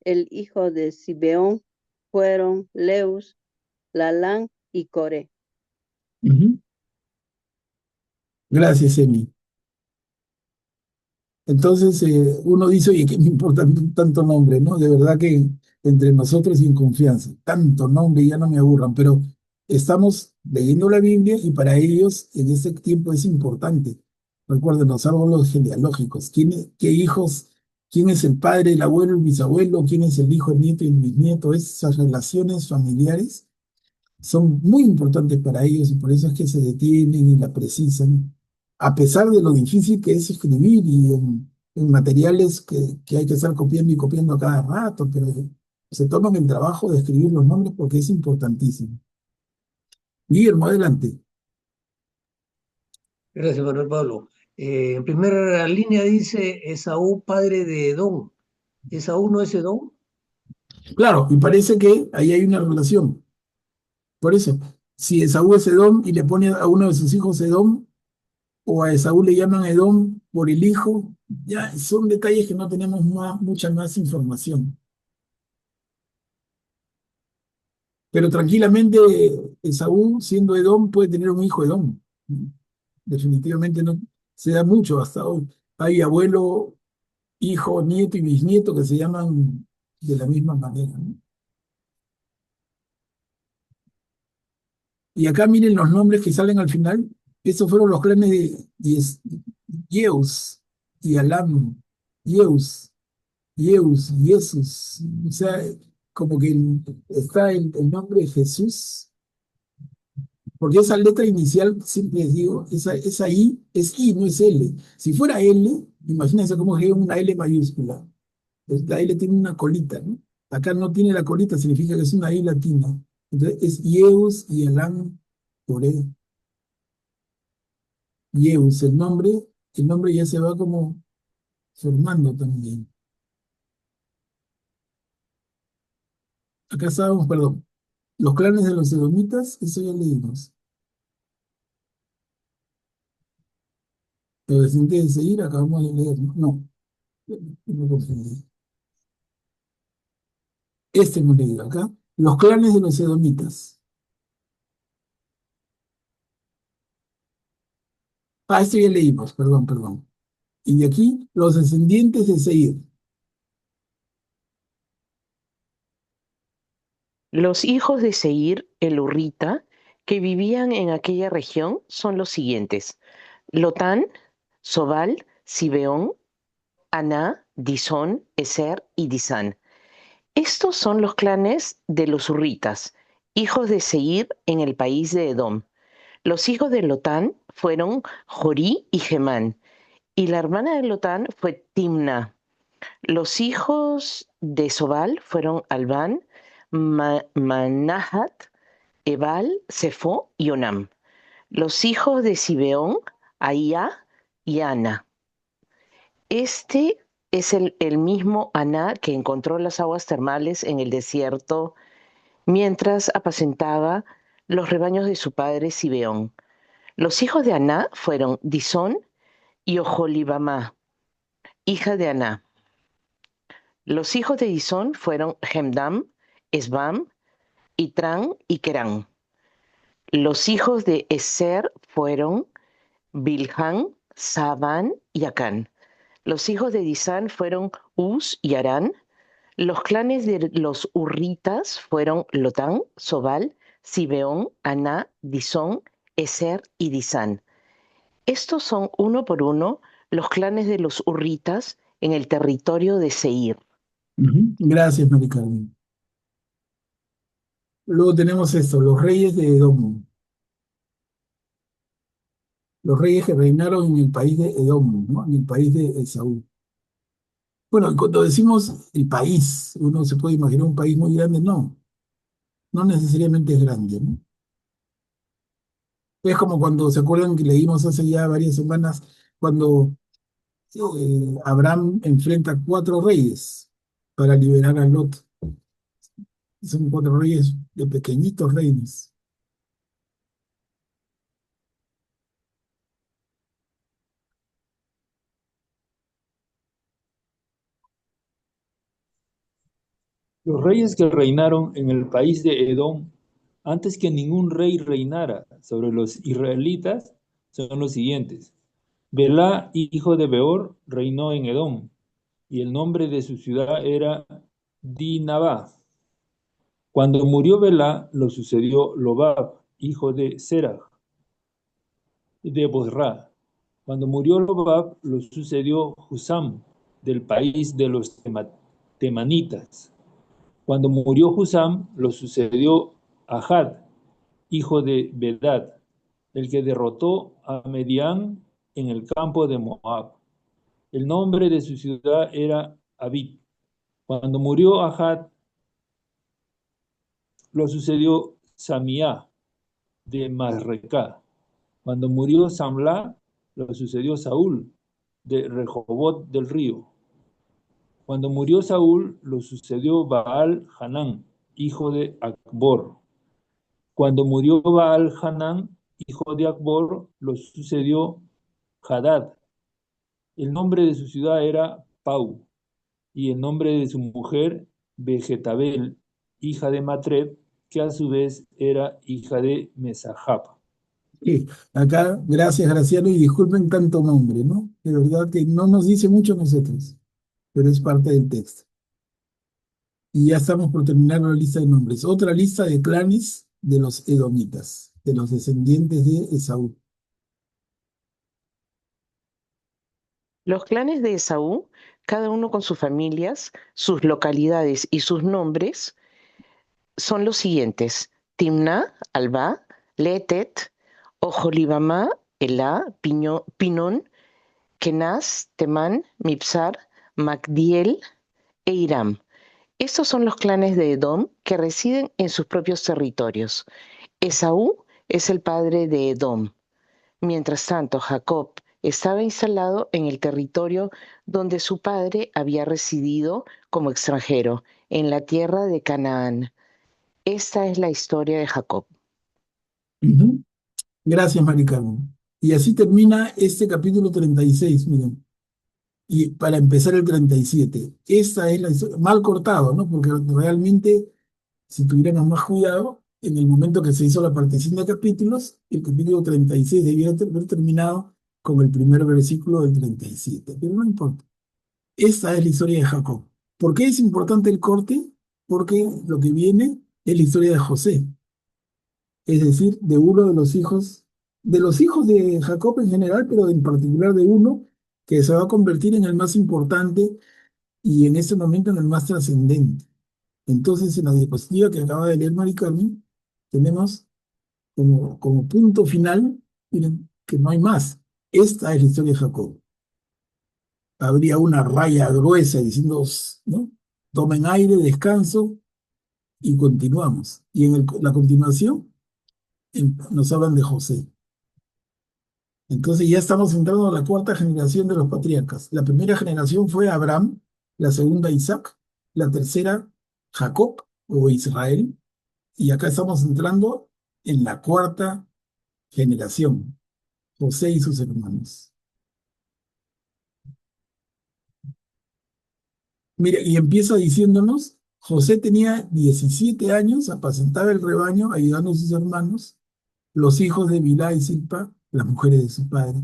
el hijo de Sibeón, fueron Leus, Lalán y Coré. Ujú. Gracias, Emi. Entonces uno dice, oye, ¿qué me importa tanto nombre, no? De verdad que entre nosotros sin confianza, tanto nombre ya no me aburran, pero estamos leyendo la Biblia y para ellos en este tiempo es importante. Recuerden los árboles genealógicos, qué hijos, quién es el padre, el abuelo, el bisabuelo, quién es el hijo, el nieto y el bisnieto, esas relaciones familiares son muy importantes para ellos y por eso es que se detienen y la precisan, a pesar de lo difícil que es escribir y en materiales que hay que estar copiando y copiando a cada rato, pero se toman el trabajo de escribir los nombres porque es importantísimo. Guillermo, adelante. Gracias, Manuel Pablo. En primera línea dice Esaú, padre de Edom. ¿Esaú no es Edom? Claro, y parece que ahí hay una relación. Por eso, si Esaú es Edom y le pone a uno de sus hijos Edom, o a Esaú le llaman Edom por el hijo, ya son detalles que no tenemos mucha más información. Pero tranquilamente Esaú, siendo Edom, puede tener un hijo Edom. Definitivamente no se da mucho hasta hoy. Hay abuelo, hijo, nieto y bisnieto que se llaman de la misma manera, ¿no? Y acá miren los nombres que salen al final. Estos fueron los clanes de Yeus y Alam, Yeus, Jesús. O sea, como que está el nombre de Jesús, porque esa letra inicial, siempre les digo, esa I es I, no es L. Si fuera L, imagínense cómo es una L mayúscula. Pues la L tiene una colita, ¿no? Acá no tiene la colita, significa que es una I latina. Entonces es Yeus y Elam Coré. Yeus, el nombre ya se va como formando también. Acá estábamos, perdón, los clanes de los edomitas, eso ya leímos. Los descendientes de Seir, acabamos de leer, ¿no? No, me confundí. Este hemos leído acá. Los clanes de los edomitas. Ah, este ya leímos, perdón, perdón. Y de aquí, los descendientes de Seir. Los hijos de Seir, el hurrita, que vivían en aquella región son los siguientes: Lotán, Sobal, Sibeón, Aná, Disón, Eser y Disán. Estos son los clanes de los hurritas, hijos de Seir en el país de Edom. Los hijos de Lotán fueron Jorí y Gemán, y la hermana de Lotán fue Timna. Los hijos de Sobal fueron Albán, Manahat, Ebal, Sefo y Onam. Los hijos de Sibeón, Aía y Ana. Este es el mismo Aná que encontró las aguas termales en el desierto mientras apacentaba los rebaños de su padre Sibeón. Los hijos de Aná fueron Disón y Oholibamá, hija de Aná. Los hijos de Disón fueron Hemdam, Esbam, Itran y Kerán. Los hijos de Eser fueron Bilhán, Sabán y Acán. Los hijos de Disán fueron Uz y Arán. Los clanes de los hurritas fueron Lotán, Sobal, Sibeón, Aná, Disón, Eser y Disán. Estos son uno por uno los clanes de los hurritas en el territorio de Seir. Gracias, Mari Carmen. Luego tenemos esto, los reyes de Edom. Los reyes que reinaron en el país de Edom, ¿no? En el país de Esaú. Bueno, cuando decimos el país, uno se puede imaginar un país muy grande, no, no necesariamente es grande, ¿no? Es como cuando se acuerdan que leímos hace ya varias semanas, cuando Abraham enfrenta 4 reyes para liberar a Lot. Son 4 reyes de pequeñitos reinos. Los reyes que reinaron en el país de Edom, antes que ningún rey reinara sobre los israelitas, son los siguientes. Belá, hijo de Beor, reinó en Edom, y el nombre de su ciudad era Dinabá. Cuando murió Belá, lo sucedió Lobab, hijo de Serach, de Bosra. Cuando murió Lobab, lo sucedió Husam, del país de los temanitas. Cuando murió Husam, lo sucedió Ahad, hijo de Bedad, el que derrotó a Medián en el campo de Moab. El nombre de su ciudad era Abid. Cuando murió Ahad, lo sucedió Samiá de Masrecá. Cuando murió Samlá, lo sucedió Saúl de Rehobot del río. Cuando murió Saúl, lo sucedió Baal Hanán, hijo de Acbor. Cuando murió Baal Hanán, hijo de Acbor, lo sucedió Hadad. El nombre de su ciudad era Pau, y el nombre de su mujer, Vegetabel, hija de Matred, que a su vez era hija de Mesahab. Sí, acá, gracias, Graciano, y disculpen tanto nombre, ¿no? De verdad que no nos dice mucho a nosotros, pero es parte del texto. Y ya estamos por terminar la lista de nombres. Otra lista de clanes de los edomitas, de los descendientes de Esaú. Los clanes de Esaú, cada uno con sus familias, sus localidades y sus nombres, son los siguientes: Timna, Alba, Letet, Oholibamá, Elá, Pinón, Kenaz, Temán, Mipsar, Magdiel e Iram. Estos son los clanes de Edom que residen en sus propios territorios. Esaú es el padre de Edom. Mientras tanto, Jacob estaba instalado en el territorio donde su padre había residido como extranjero, en la tierra de Canaán. Esta es la historia de Jacob. Ujú. Gracias, Mari Carmen. Y así termina este capítulo 36, miren. Y para empezar el 37. Esta es la historia, mal cortado, ¿no? Porque realmente, si tuviéramos más cuidado, en el momento que se hizo la partición de capítulos, el capítulo 36 debiera haber terminado con el primer versículo del 37. Pero no importa. Esta es la historia de Jacob. ¿Por qué es importante el corte? Porque lo que viene es la historia de José, es decir, de uno de los hijos de Jacob en general, pero en particular de uno que se va a convertir en el más importante y en este momento en el más trascendente. Entonces, en la diapositiva que acaba de leer Mari Carmen, tenemos como punto final, miren, que no hay más. Esta es la historia de Jacob. Habría una raya gruesa diciendo, ¿no? Tomen aire, descanso y continuamos. Y en la continuación nos hablan de José. Entonces ya estamos entrando a la cuarta generación de los patriarcas. La primera generación fue Abraham, la segunda Isaac, la tercera Jacob o Israel, y acá estamos entrando en la cuarta generación, José y sus hermanos. Mira, y empieza diciéndonos, José tenía 17 años, apacentaba el rebaño, ayudando a sus hermanos, los hijos de Bilá y Silpa, las mujeres de su padre.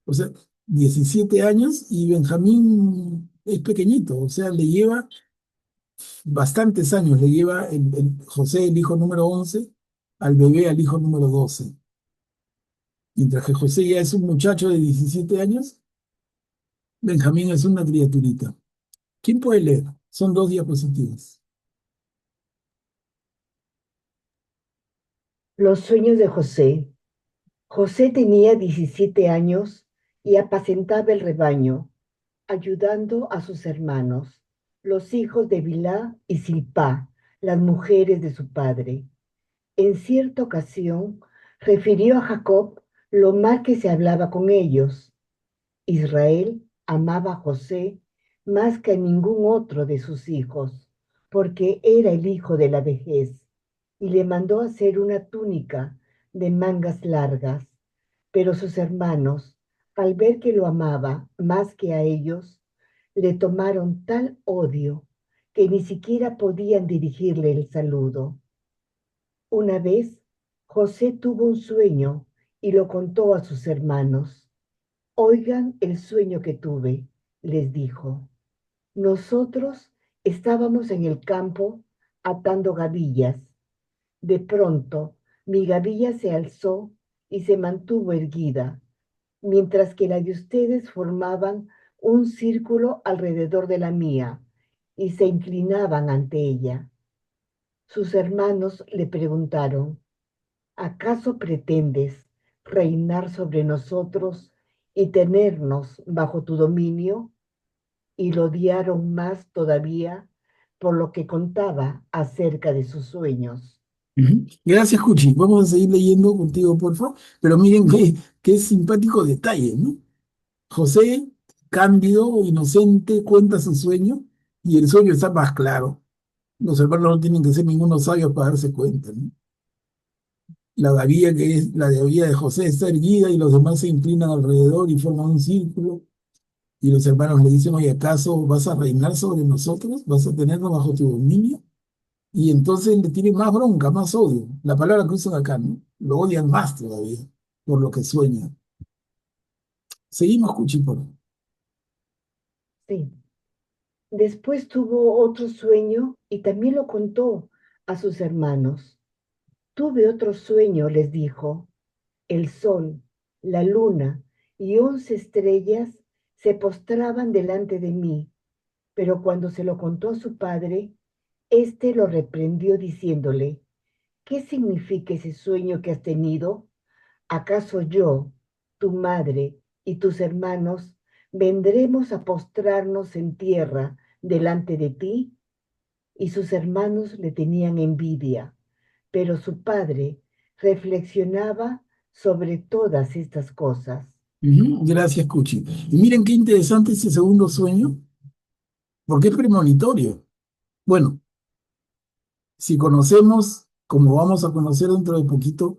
O sea, 17 años y Benjamín es pequeñito, o sea, le lleva bastantes años, le lleva José, el hijo número 11, al bebé, al hijo número 12. Mientras que José ya es un muchacho de 17 años, Benjamín es una criaturita. ¿Quién puede leer? Son 2 diapositivas. Los sueños de José. José tenía 17 años y apacentaba el rebaño, ayudando a sus hermanos, los hijos de Bilá y Silpá, las mujeres de su padre. En cierta ocasión, refirió a Jacob lo mal que se hablaba con ellos. Israel amaba a José más que a ningún otro de sus hijos, porque era el hijo de la vejez, y le mandó hacer una túnica de mangas largas. Pero sus hermanos, al ver que lo amaba más que a ellos, le tomaron tal odio que ni siquiera podían dirigirle el saludo. Una vez, José tuvo un sueño y lo contó a sus hermanos. Oigan el sueño que tuve, les dijo. Nosotros estábamos en el campo atando gavillas. De pronto, mi gavilla se alzó y se mantuvo erguida, mientras que la de ustedes formaban un círculo alrededor de la mía y se inclinaban ante ella. Sus hermanos le preguntaron, ¿acaso pretendes reinar sobre nosotros y tenernos bajo tu dominio? Y lo odiaron más todavía por lo que contaba acerca de sus sueños. Ujú. Gracias, Cuchi. Vamos a seguir leyendo contigo, por favor. Pero miren qué simpático detalle, ¿no? José, cándido, inocente, cuenta su sueño y el sueño está más claro. Los hermanos no tienen que ser ningunos sabios para darse cuenta, ¿no? La gavilla que es la gavilla de José está erguida y los demás se inclinan alrededor y forman un círculo. Y los hermanos le dicen, oye, ¿acaso vas a reinar sobre nosotros? ¿Vas a tenernos bajo tu dominio? Y entonces le tienen más bronca, más odio. La palabra que usan acá, ¿no? Lo odian más todavía por lo que sueña. Seguimos, Cuchi, por favor. Sí. Después tuvo otro sueño y también lo contó a sus hermanos. Tuve otro sueño, les dijo. El sol, la luna y 11 estrellas se postraban delante de mí, pero cuando se lo contó a su padre, Este lo reprendió diciéndole, ¿qué significa ese sueño que has tenido? ¿Acaso yo, tu madre y tus hermanos vendremos a postrarnos en tierra delante de ti? Y sus hermanos le tenían envidia, pero su padre reflexionaba sobre todas estas cosas. Gracias, Cuchi. Y miren qué interesante ese segundo sueño, porque es premonitorio. Bueno, si conocemos, como vamos a conocer dentro de poquito,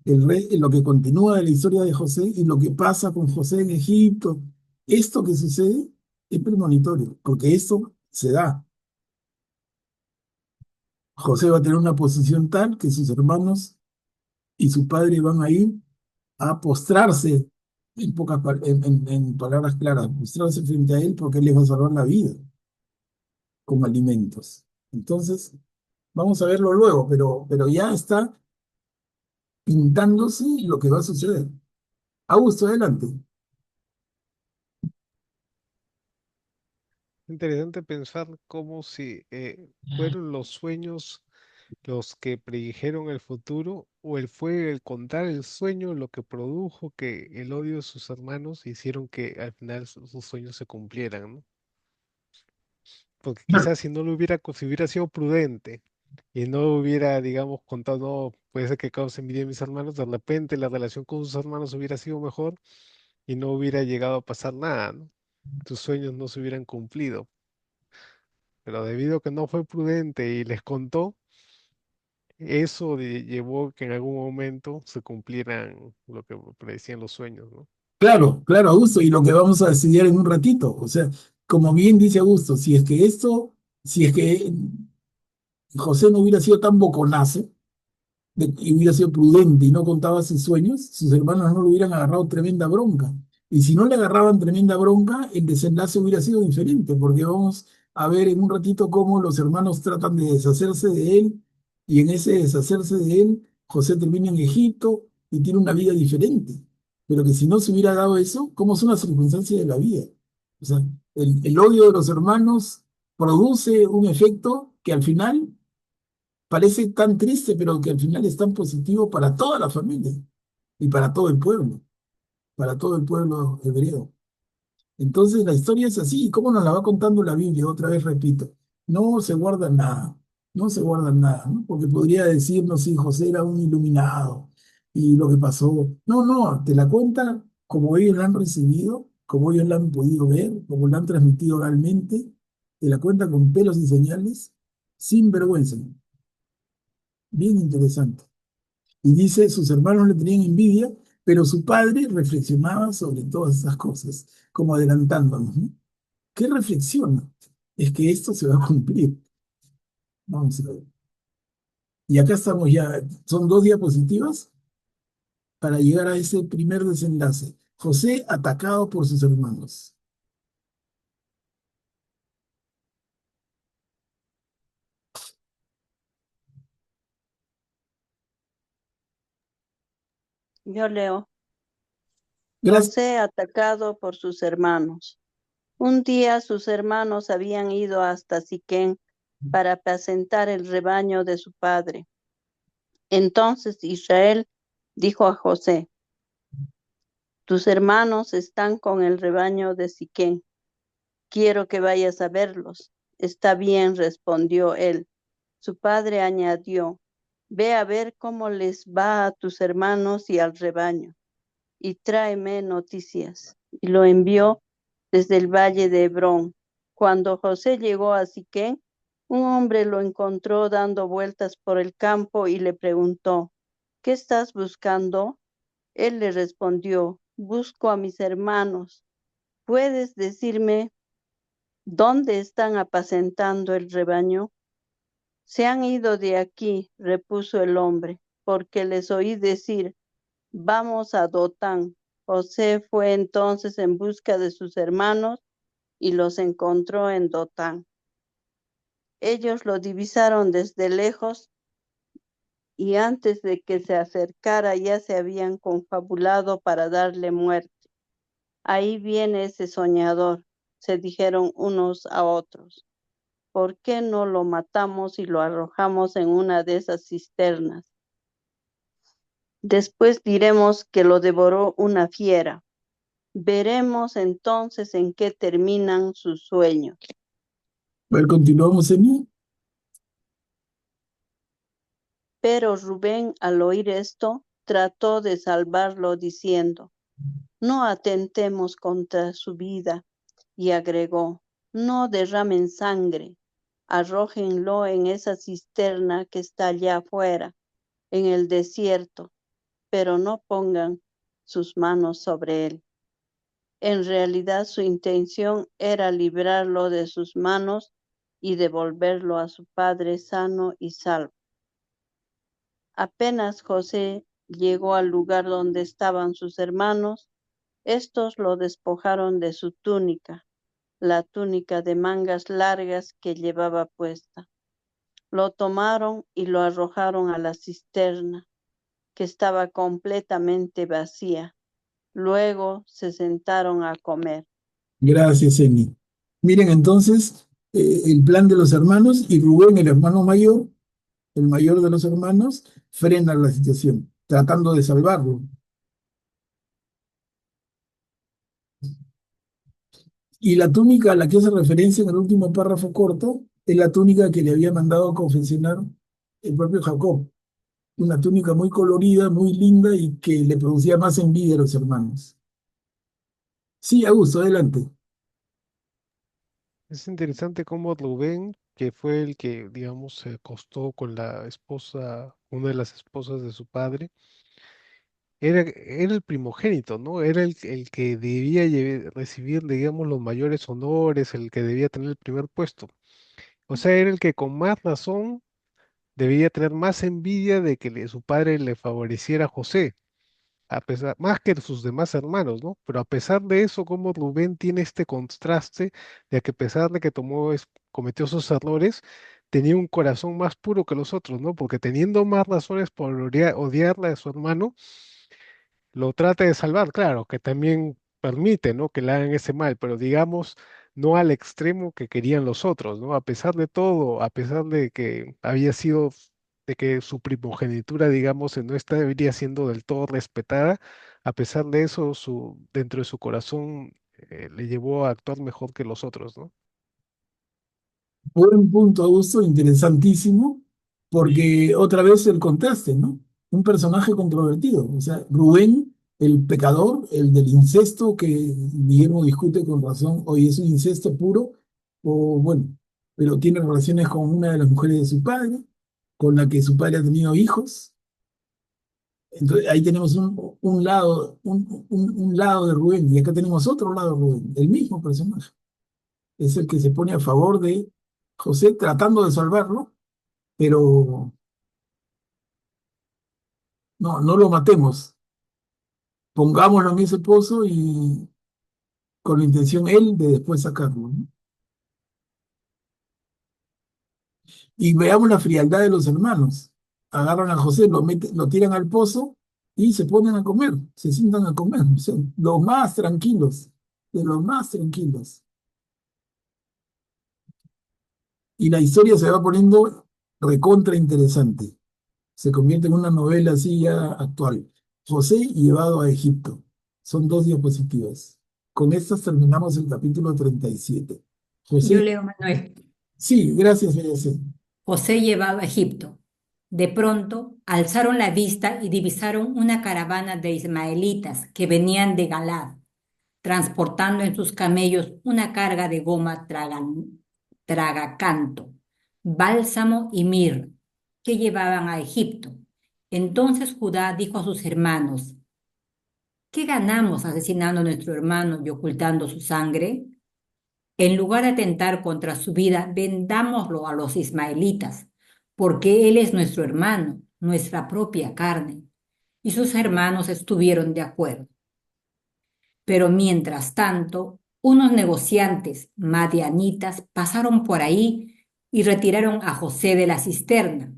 lo que continúa de la historia de José y lo que pasa con José en Egipto, esto que sucede es premonitorio, porque esto se da. José va a tener una posición tal que sus hermanos y su padre van a ir a postrarse, en palabras claras, postrarse frente a él porque él les va a salvar la vida con alimentos. Entonces, vamos a verlo luego, pero ya está pintándose lo que va a suceder. Augusto, adelante. Interesante pensar cómo si fueron los sueños los que predijeron el futuro o fue el contar el sueño lo que produjo que el odio de sus hermanos hicieron que al final sus sueños se cumplieran, ¿no? Porque quizás si no lo hubiera, si hubiera sido prudente y no hubiera, digamos, contado, no, puede ser que cause envidia a mis hermanos, de repente la relación con sus hermanos hubiera sido mejor y no hubiera llegado a pasar nada, ¿no? Tus sueños no se hubieran cumplido. Pero debido a que no fue prudente y les contó, eso llevó que en algún momento se cumplieran lo que predecían los sueños, ¿no? Claro, claro, Augusto, y lo que vamos a decidir en un ratito. O sea, como bien dice Augusto, si es que José no hubiera sido tan boconazo, y hubiera sido prudente y no contaba sus sueños, sus hermanos no le hubieran agarrado tremenda bronca. Y si no le agarraban tremenda bronca, el desenlace hubiera sido diferente, porque vamos a ver en un ratito cómo los hermanos tratan de deshacerse de él, y en ese deshacerse de él, José termina en Egipto y tiene una vida diferente. Pero que si no se hubiera dado eso, ¿cómo son las circunstancias de la vida? O sea, el odio de los hermanos produce un efecto que al final parece tan triste, pero que al final es tan positivo para toda la familia y para todo el pueblo hebreo. Entonces la historia es así, ¿cómo nos la va contando la Biblia? Otra vez repito, no se guarda nada, no se guarda nada, ¿no? Porque podría decirnos si José era un iluminado y lo que pasó. No, no, te la cuenta como ellos la han recibido, como ellos la han podido ver, como la han transmitido oralmente, te la cuenta con pelos y señales, sin vergüenza. Bien interesante. Y dice, sus hermanos le tenían envidia, pero su padre reflexionaba sobre todas esas cosas, como adelantándonos, ¿no? ¿Qué reflexiona? Es que esto se va a cumplir. Vamos a ver. Y acá estamos ya, son 2 diapositivas para llegar a ese primer desenlace. José atacado por sus hermanos. Yo leo. Gracias. José atacado por sus hermanos. Un día sus hermanos habían ido hasta Siquén para apacentar el rebaño de su padre. Entonces Israel dijo a José, tus hermanos están con el rebaño de Siquén. Quiero que vayas a verlos. Está bien, respondió él. Su padre añadió, ve a ver cómo les va a tus hermanos y al rebaño, y tráeme noticias. Y lo envió desde el valle de Hebrón. Cuando José llegó a Siquén, un hombre lo encontró dando vueltas por el campo y le preguntó, ¿qué estás buscando? Él le respondió, busco a mis hermanos. ¿Puedes decirme dónde están apacentando el rebaño? Se han ido de aquí, repuso el hombre, porque les oí decir, vamos a Dotán. José fue entonces en busca de sus hermanos y los encontró en Dotán. Ellos lo divisaron desde lejos y antes de que se acercara ya se habían confabulado para darle muerte. Ahí viene ese soñador, se dijeron unos a otros. ¿por qué no lo matamos y lo arrojamos en una de esas cisternas? Después diremos que lo devoró una fiera. Veremos entonces en qué terminan sus sueños. A ver, continuamos, Eni. Pero Rubén, al oír esto, trató de salvarlo diciendo, no atentemos contra su vida. Y agregó, no derramen sangre, arrójenlo en esa cisterna que está allá afuera, en el desierto, pero no pongan sus manos sobre él. En realidad su intención era librarlo de sus manos y devolverlo a su padre sano y salvo. Apenas José llegó al lugar donde estaban sus hermanos, estos lo despojaron de su túnica, la túnica de mangas largas que llevaba puesta. Lo tomaron y lo arrojaron a la cisterna, que estaba completamente vacía. Luego se sentaron a comer. Gracias, Eni. Miren entonces el plan de los hermanos y Rubén, el hermano mayor, el mayor de los hermanos, frena la situación, tratando de salvarlo. Y la túnica a la que hace referencia en el último párrafo corto es la túnica que le había mandado a confeccionar el propio Jacob. Una túnica muy colorida, muy linda y que le producía más envidia a los hermanos. Sí, Augusto, adelante. Es interesante cómo Rubén, que fue el que, digamos, se acostó con la esposa, una de las esposas de su padre, era el primogénito, ¿no? Era el que debía recibir, digamos, los mayores honores, el que debía tener el primer puesto. O sea, era el que con más razón debía tener más envidia de que su padre le favoreciera a José, a pesar, más que sus demás hermanos, ¿no? Pero a pesar de eso, como Rubén tiene este contraste de que a pesar de que cometió esos errores, tenía un corazón más puro que los otros, ¿no? Porque teniendo más razones por odiarle a su hermano, lo trata de salvar, claro, que también permite, ¿no? Que le hagan ese mal, pero digamos, no al extremo que querían los otros, ¿no? A pesar de todo, a pesar de que había sido, de que su primogenitura, digamos, no estaría siendo del todo respetada, a pesar de eso, dentro de su corazón, le llevó a actuar mejor que los otros, ¿no? Buen punto, Augusto, interesantísimo, porque otra vez el contraste, ¿no? Un personaje controvertido, o sea, Rubén, el pecador, el del incesto, que Guillermo discute con razón, hoy es un incesto puro, o bueno, pero tiene relaciones con una de las mujeres de su padre, con la que su padre ha tenido hijos. Entonces ahí tenemos un lado, un lado de Rubén, y acá tenemos otro lado de Rubén, el mismo personaje. Es el que se pone a favor de José tratando de salvarlo, pero no, no lo matemos. Pongámoslo en ese pozo y con la intención él de después sacarlo, ¿no? Y veamos la frialdad de los hermanos. Agarran a José, lo tiran al pozo y se ponen a comer, se sientan a comer. O sea, los más tranquilos, de los más tranquilos. Y la historia se va poniendo recontra interesante. Se convierte en una novela así ya actual. José llevado a Egipto. Son dos diapositivas. Con estas terminamos el capítulo 37. Yo José, leo, Manuel. sí, gracias, José. José llevaba a Egipto. De pronto alzaron la vista y divisaron una caravana de ismaelitas que venían de Galad, transportando en sus camellos una carga de goma tragacanto, bálsamo y mirra, que llevaban a Egipto. Entonces Judá dijo a sus hermanos, ¿qué ganamos asesinando a nuestro hermano y ocultando su sangre? En lugar de atentar contra su vida, vendámoslo a los ismaelitas, porque él es nuestro hermano, nuestra propia carne. Y sus hermanos estuvieron de acuerdo. Pero mientras tanto, unos negociantes madianitas pasaron por ahí y retiraron a José de la cisterna.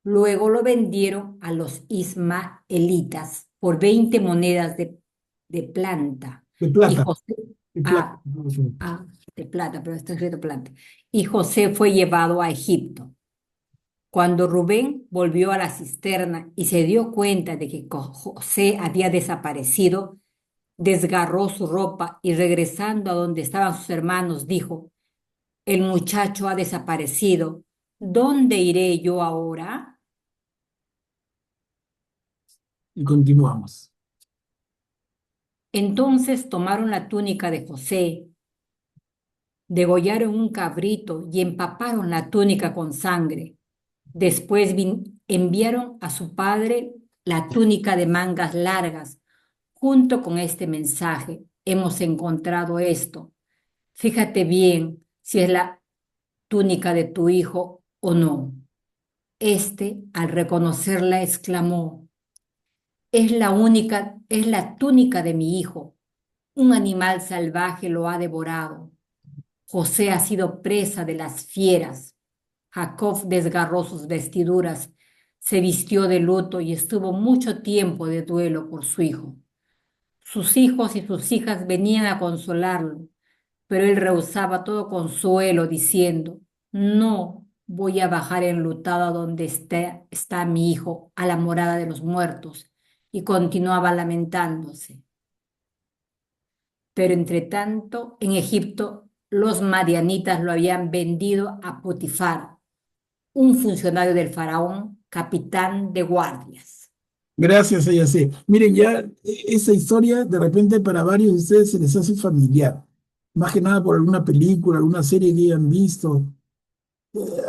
Luego lo vendieron a los ismaelitas por 20 monedas de planta. De Y plata. José, Y plata. Ah, de plata, pero está escrito plata. Y José fue llevado a Egipto. Cuando Rubén volvió a la cisterna y se dio cuenta de que José había desaparecido, desgarró su ropa y regresando a donde estaban sus hermanos, dijo, el muchacho ha desaparecido. ¿Dónde iré yo ahora? Y continuamos. Entonces tomaron la túnica de José, degollaron un cabrito y empaparon la túnica con sangre. Después enviaron a su padre la túnica de mangas largas, junto con este mensaje. Hemos encontrado esto. Fíjate bien si es la túnica de tu hijo o no. Este, al reconocerla, exclamó, es la túnica de mi hijo. Un animal salvaje lo ha devorado. José ha sido presa de las fieras. Jacob desgarró sus vestiduras, se vistió de luto y estuvo mucho tiempo de duelo por su hijo. Sus hijos y sus hijas venían a consolarlo, pero él rehusaba todo consuelo, diciendo, no voy a bajar enlutado a donde está mi hijo, a la morada de los muertos, y continuaba lamentándose. Pero entre tanto, en Egipto, los madianitas lo habían vendido a Potifar, un funcionario del faraón, capitán de guardias. Gracias, ella sí. Miren, ya esa historia de repente para varios de ustedes se les hace familiar. Más que nada por alguna película, alguna serie que hayan visto.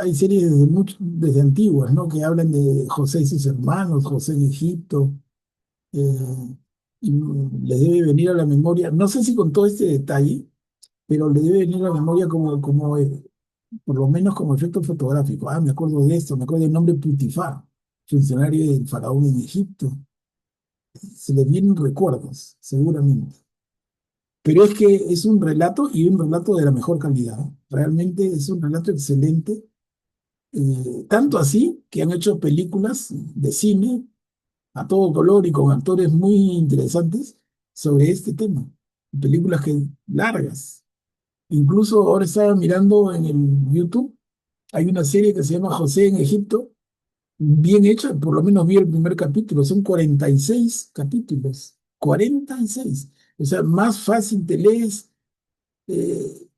Hay series desde antiguas, ¿no? Que hablan de José y sus hermanos, José en Egipto. Y les debe venir a la memoria, no sé si con todo este detalle, pero le debe venir a la memoria por lo menos como efecto fotográfico. Ah, me acuerdo de esto, me acuerdo del nombre Putifar, funcionario del faraón en Egipto. Se les vienen recuerdos, seguramente. Pero es que es un relato y un relato de la mejor calidad. Realmente es un relato excelente. Tanto así que han hecho películas de cine a todo color y con actores muy interesantes sobre este tema. Películas largas. Incluso ahora estaba mirando en el YouTube, hay una serie que se llama José en Egipto, bien hecha, por lo menos vi el primer capítulo, son 46 capítulos, 46. O sea, más fácil te lees, eh,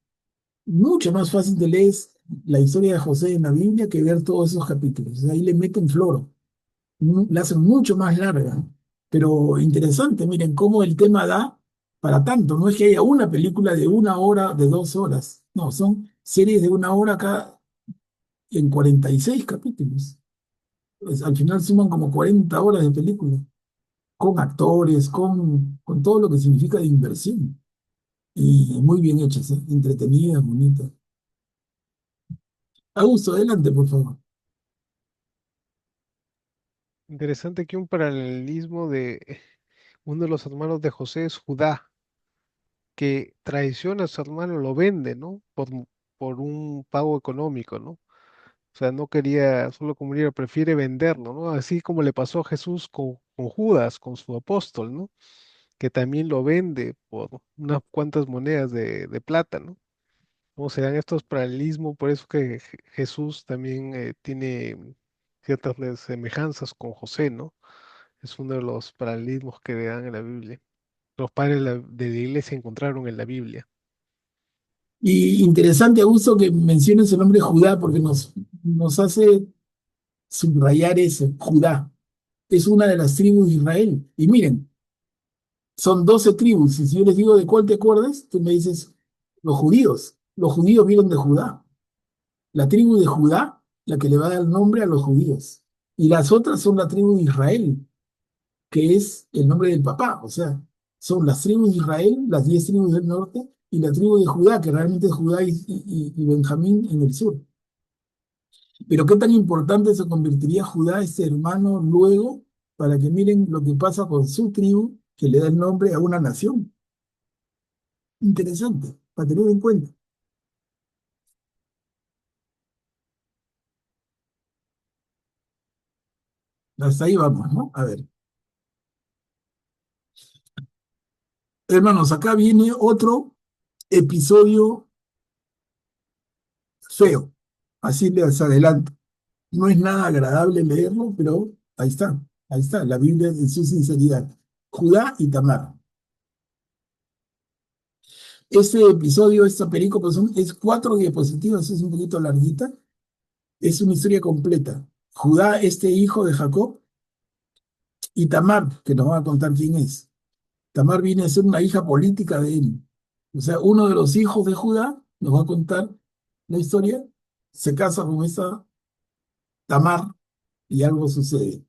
mucho más fácil te lees la historia de José en la Biblia que ver todos esos capítulos. O sea, ahí le meten floro, la hacen mucho más larga, pero interesante, miren cómo el tema da para tanto, no es que haya una película de 1 hora, de 2 horas, no, son series de 1 hora cada en 46 capítulos. Pues, al final suman como 40 horas de película, con actores, con todo lo que significa de inversión, y muy bien hechas, ¿eh? Entretenidas, bonitas. Augusto, adelante, por favor. Interesante que un paralelismo de uno de los hermanos de José es Judá, que traiciona a su hermano, lo vende, ¿no? Por un pago económico, ¿no? O sea, no quería solo comunir, prefiere venderlo, ¿no? Así como le pasó a Jesús con Judas, con su apóstol, ¿no? Que también lo vende por unas cuantas monedas de plata, ¿no? ¿Cómo se dan estos paralelismos? Por eso que Jesús también tiene ciertas semejanzas con José, ¿no? Es uno de los paralelismos que le dan en la Biblia. Los padres de la iglesia encontraron en la Biblia. Y interesante, Augusto, que menciones el nombre Judá, porque nos hace subrayar eso. Judá es una de las tribus de Israel. Y miren, son 12 tribus. Y si yo les digo de cuál te acuerdas, tú me dices, los judíos. Los judíos vienen de Judá. La tribu de Judá, la que le va a dar el nombre a los judíos. Y las otras son la tribu de Israel, que es el nombre del papá. O sea, son las tribus de Israel, las 10 tribus del norte, y la tribu de Judá, que realmente es Judá y Benjamín en el sur. Pero qué tan importante se convertiría Judá, este hermano, luego, para que miren lo que pasa con su tribu, que le da el nombre a una nación. Interesante, para tener en cuenta. Hasta ahí vamos, ¿no? A ver. Hermanos, acá viene otro episodio feo, así les adelanto. No es nada agradable leerlo, pero ahí está, la Biblia en su sinceridad. Judá y Tamar. Este episodio, esta película, es 4 diapositivas, es un poquito larguita. Es una historia completa. Judá, este hijo de Jacob, y Tamar, que nos va a contar quién es. Tamar viene a ser una hija política de él. O sea, uno de los hijos de Judá, nos va a contar la historia, se casa con esta Tamar y algo sucede.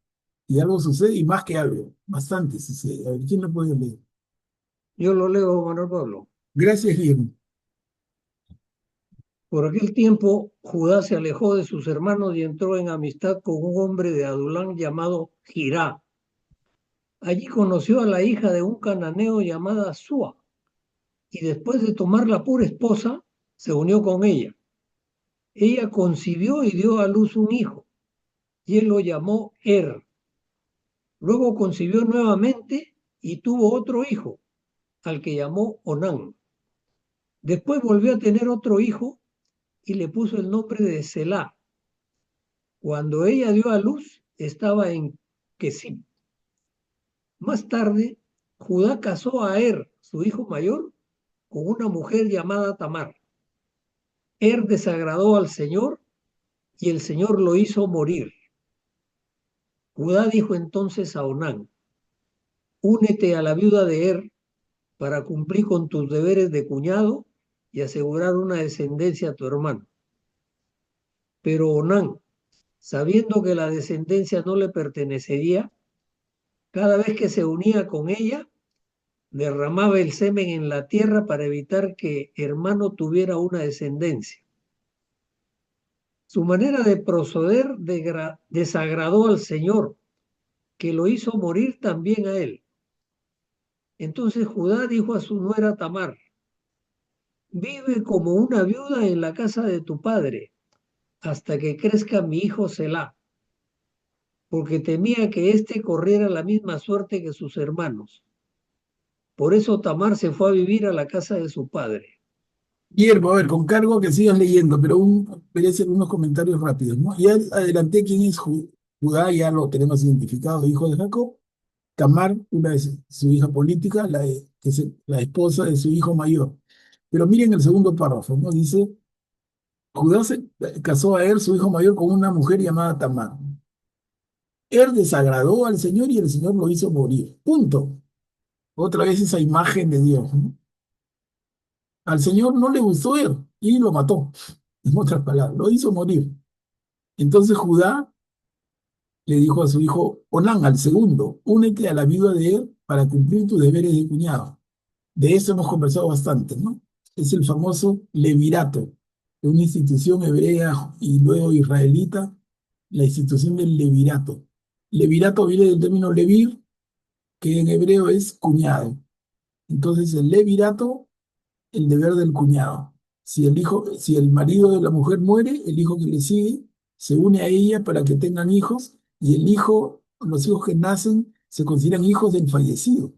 Y algo sucede y más que algo, bastante sucede. A ver, ¿quién lo puede leer? Yo lo leo, Manuel Pablo. Gracias, Guillermo. Por aquel tiempo, Judá se alejó de sus hermanos y entró en amistad con un hombre de Adulán llamado Girá. Allí conoció a la hija de un cananeo llamada Sua, y después de tomarla por esposa, se unió con ella. Ella concibió y dio a luz un hijo, y él lo llamó Luego concibió nuevamente y tuvo otro hijo, al que llamó Onán. Después volvió a tener otro hijo y le puso el nombre de Selá. Cuando ella dio a luz, estaba en Quesim. Más tarde, Judá casó a su hijo mayor, con una mujer llamada Tamar. Desagradó al Señor y el Señor lo hizo morir. Judá dijo entonces a Onán: únete a la viuda de para cumplir con tus deberes de cuñado y asegurar una descendencia a tu hermano. Pero Onán, sabiendo que la descendencia no le pertenecería, cada vez que se unía con ella, derramaba el semen en la tierra para evitar que hermano tuviera una descendencia. Su manera de proceder desagradó al Señor, que lo hizo morir también a él. Entonces Judá dijo a su nuera Tamar: vive como una viuda en la casa de tu padre, hasta que crezca mi hijo Selá, porque temía que éste corriera la misma suerte que sus hermanos. Por eso Tamar se fue a vivir a la casa de su padre. Guillermo, a ver, con cargo que sigas leyendo, pero quería hacer unos comentarios rápidos, ¿no? Ya adelanté quién es Judá, ya lo tenemos identificado, hijo de Jacob. Tamar, una de su hija política, que es la esposa de su hijo mayor. Pero miren el segundo párrafo, ¿no? Dice, Judá se casó a su hijo mayor, con una mujer llamada Tamar. Desagradó al Señor y el Señor lo hizo morir. Punto. Otra vez esa imagen de Dios, ¿no? Al Señor no le gustó y lo mató. En otras palabras, lo hizo morir. Entonces Judá le dijo a su hijo Onán, al segundo: únete a la viuda de para cumplir tus deberes de cuñado. De eso hemos conversado bastante, ¿no? Es el famoso levirato, de una institución hebrea y luego israelita, la institución del levirato. Levirato viene del término levir, que en hebreo es cuñado. Entonces el levirato, el deber del cuñado. Si el marido de la mujer muere, el hijo que le sigue se une a ella para que tengan hijos, y los hijos que nacen se consideran hijos del fallecido.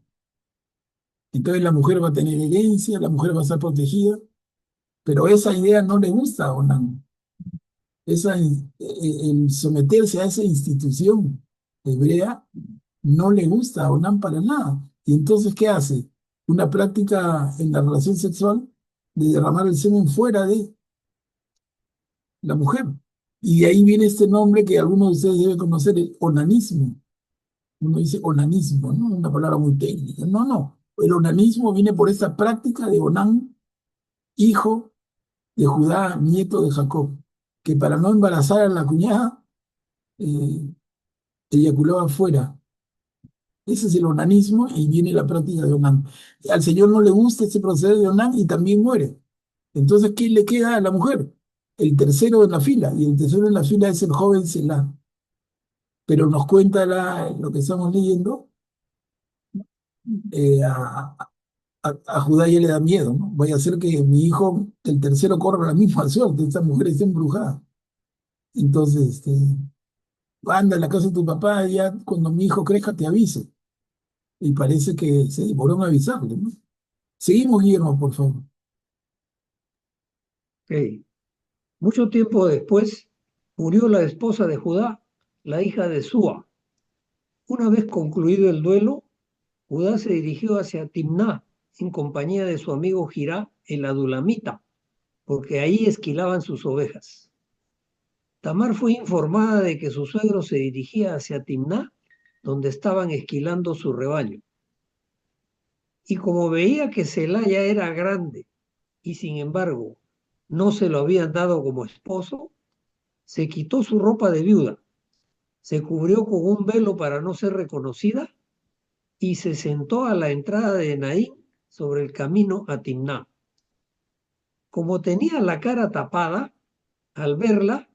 Entonces la mujer va a tener herencia, la mujer va a estar protegida, pero esa idea no le gusta a Onán. El someterse a esa institución hebrea no le gusta a Onán para nada. Y entonces, ¿qué hace? Una práctica en la relación sexual de derramar el semen fuera de la mujer. Y de ahí viene este nombre que algunos de ustedes deben conocer, el onanismo. Uno dice onanismo, ¿no? Una palabra muy técnica. No, no. El onanismo viene por esta práctica de Onán, hijo de Judá, nieto de Jacob, que para no embarazar a la cuñada, eyaculaba afuera. Ese es el onanismo y viene la práctica de Onán. Al Señor no le gusta ese proceder de Onán y también muere. Entonces, ¿quién le queda a la mujer? El tercero en la fila, y el tercero en la fila es el joven Selá. Pero nos cuenta lo que estamos leyendo, a Judá ya le da miedo, ¿no? Vaya a ser que mi hijo, el tercero, corra la misma suerte, esta mujer está embrujada. Entonces, anda a la casa de tu papá, ya cuando mi hijo crezca te aviso. Y parece que se demoró en avisarle, ¿no? Seguimos, Guillermo, por favor. Ok. Mucho tiempo después murió la esposa de Judá, la hija de Súa. Una vez concluido el duelo, Judá se dirigió hacia Timná en compañía de su amigo Girá, el adulamita, porque ahí esquilaban sus ovejas. Tamar fue informada de que su suegro se dirigía hacia Timná, donde estaban esquilando su rebaño. Y como veía que Selá ya era grande y sin embargo no se lo habían dado como esposo, se quitó su ropa de viuda, se cubrió con un velo para no ser reconocida y se sentó a la entrada de Naín sobre el camino a Timná. Como tenía la cara tapada, al verla,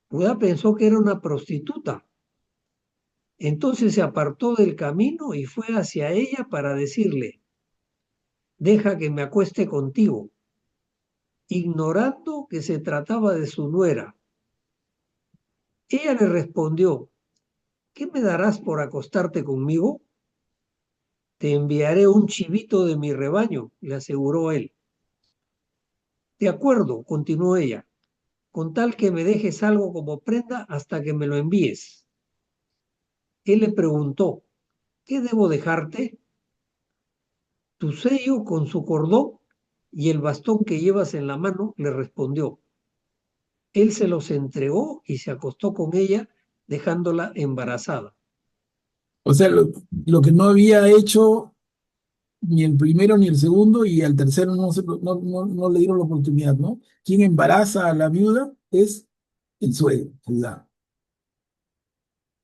Judá pensó que era una prostituta. Entonces se apartó del camino y fue hacia ella para decirle: deja que me acueste contigo, ignorando que se trataba de su nuera. Ella le respondió: ¿qué me darás por acostarte conmigo? Te enviaré un chivito de mi rebaño, le aseguró él. De acuerdo, continuó ella, con tal que me dejes algo como prenda hasta que me lo envíes. Él le preguntó: ¿qué debo dejarte? Tu sello con su cordón y el bastón que llevas en la mano, le respondió. Él se los entregó y se acostó con ella, dejándola embarazada. O sea, lo que no había hecho ni el primero ni el segundo, y al tercero no le dieron la oportunidad, ¿no? Quien embaraza a la viuda es el suegro, Judá.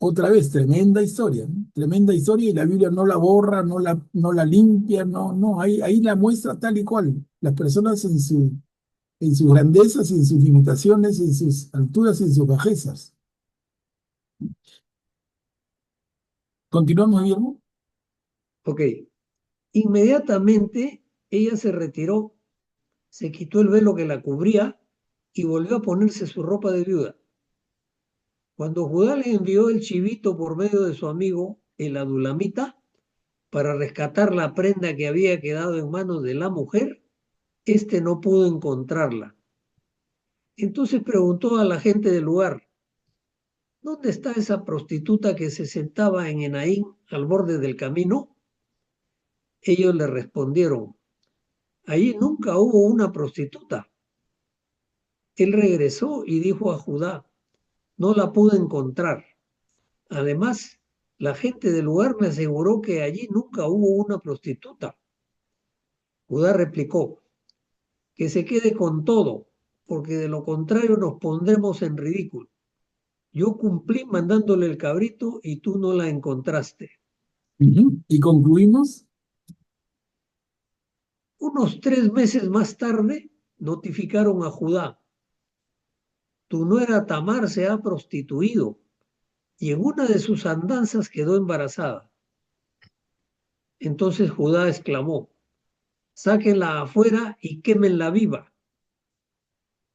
Otra vez, tremenda historia, ¿no? Tremenda historia, y la Biblia no la borra, no la limpia, no, ahí la muestra tal y cual. Las personas en sus grandezas y en sus limitaciones, en sus alturas y en sus bajezas. ¿Continuamos, Guillermo? Ok. Inmediatamente ella se retiró, se quitó el velo que la cubría y volvió a ponerse su ropa de viuda. Cuando Judá le envió el chivito por medio de su amigo, el adulamita, para rescatar la prenda que había quedado en manos de la mujer, éste no pudo encontrarla. Entonces preguntó a la gente del lugar: ¿dónde está esa prostituta que se sentaba en Enaín al borde del camino? Ellos le respondieron: allí nunca hubo una prostituta. Él regresó y dijo a Judá: no la pude encontrar. Además, la gente del lugar me aseguró que allí nunca hubo una prostituta. Judá replicó: que se quede con todo, porque de lo contrario nos pondremos en ridículo. Yo cumplí mandándole el cabrito y tú no la encontraste. Y concluimos. Unos 3 meses más tarde notificaron a Judá: tu nuera Tamar se ha prostituido y en una de sus andanzas quedó embarazada. Entonces Judá exclamó: sáquenla afuera y quémenla viva.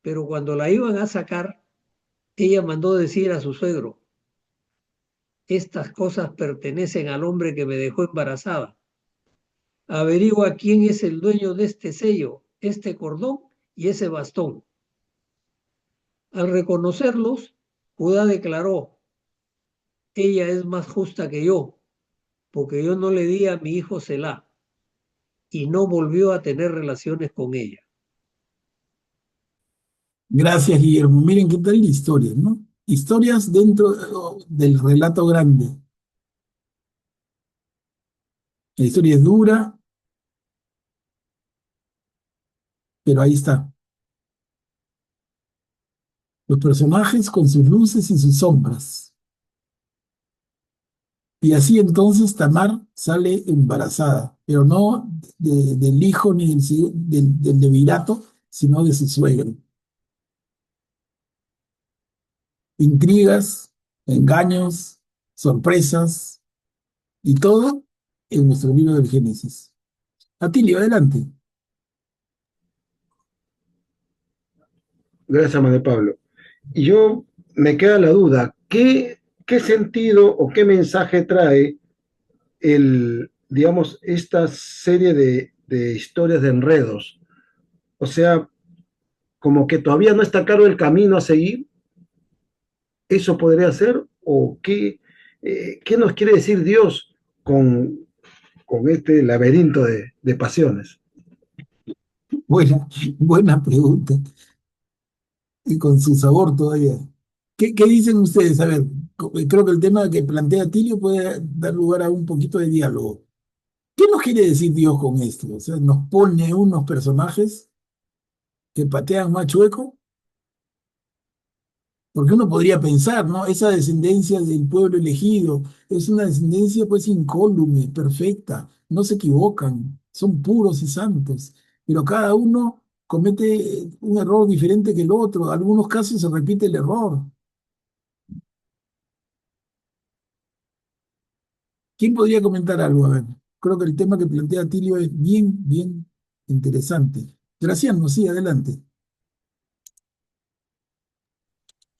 Pero cuando la iban a sacar, ella mandó decir a su suegro: estas cosas pertenecen al hombre que me dejó embarazada. Averigua quién es el dueño de este sello, este cordón y ese bastón. Al reconocerlos, Judá declaró: ella es más justa que yo, porque yo no le di a mi hijo Selá, y no volvió a tener relaciones con ella. Gracias, Guillermo. Miren qué tal la historia, ¿no? Historias dentro del relato grande. La historia es dura, pero ahí está. Los personajes con sus luces y sus sombras. Y así entonces Tamar sale embarazada, pero no del hijo ni del levirato, sino de su suegro. Intrigas, engaños, sorpresas y todo en nuestro libro del Génesis. Atilio, adelante. Gracias, Manuel Pablo. Y yo me queda la duda, ¿qué sentido o qué mensaje trae digamos, esta serie de historias de enredos? O sea, como que todavía no está claro el camino a seguir. ¿Eso podría ser? ¿O qué nos quiere decir Dios con este laberinto de pasiones? Buena pregunta. Y con su sabor todavía. ¿Qué dicen ustedes? A ver, creo que el tema que plantea Tilio puede dar lugar a un poquito de diálogo. ¿Qué nos quiere decir Dios con esto? O sea, nos pone unos personajes que patean más chueco, porque uno podría pensar, ¿no? Esa descendencia del pueblo elegido es una descendencia pues incólume, perfecta, no se equivocan, son puros y santos, pero cada uno comete un error diferente que el otro, en algunos casos se repite el error. ¿Quién podría comentar algo? A ver, creo que el tema que plantea Tilio es bien interesante. Graciano, sí, adelante.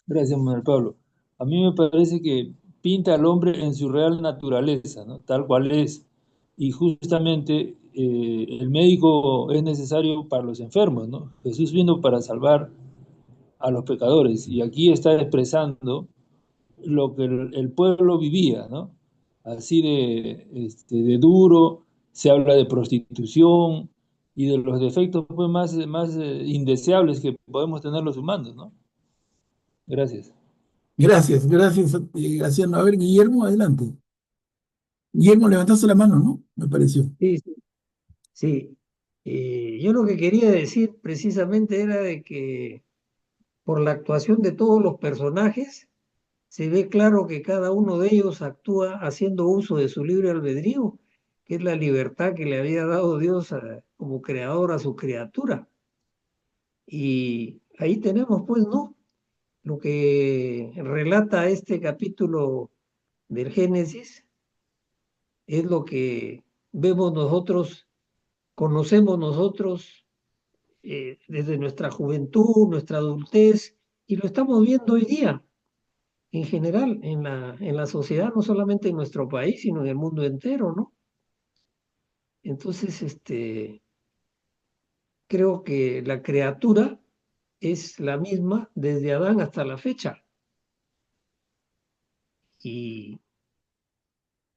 Gracias, Manuel Pablo. A mí me parece que pinta al hombre en su real naturaleza, ¿no? Tal cual es. Y justamente el médico es necesario para los enfermos, ¿no? Jesús vino para salvar a los pecadores y aquí está expresando lo que el pueblo vivía, ¿no? Así de duro, se habla de prostitución y de los defectos pues, más indeseables que podemos tener los humanos, ¿no? Gracias. Gracias, Graciano. A ver, Guillermo, adelante. Guillermo, levantaste la mano, ¿no? Me pareció. Sí, sí, sí. Yo lo que quería decir precisamente era de que por la actuación de todos los personajes, se ve claro que cada uno de ellos actúa haciendo uso de su libre albedrío, que es la libertad que le había dado Dios como creador a su criatura. Y ahí tenemos, pues, ¿no? Lo que relata este capítulo del Génesis es lo que vemos nosotros, conocemos nosotros desde nuestra juventud, nuestra adultez, y lo estamos viendo hoy día en general en la sociedad, no solamente en nuestro país, sino en el mundo entero, ¿no? Entonces, creo que la criatura es la misma desde Adán hasta la fecha. Y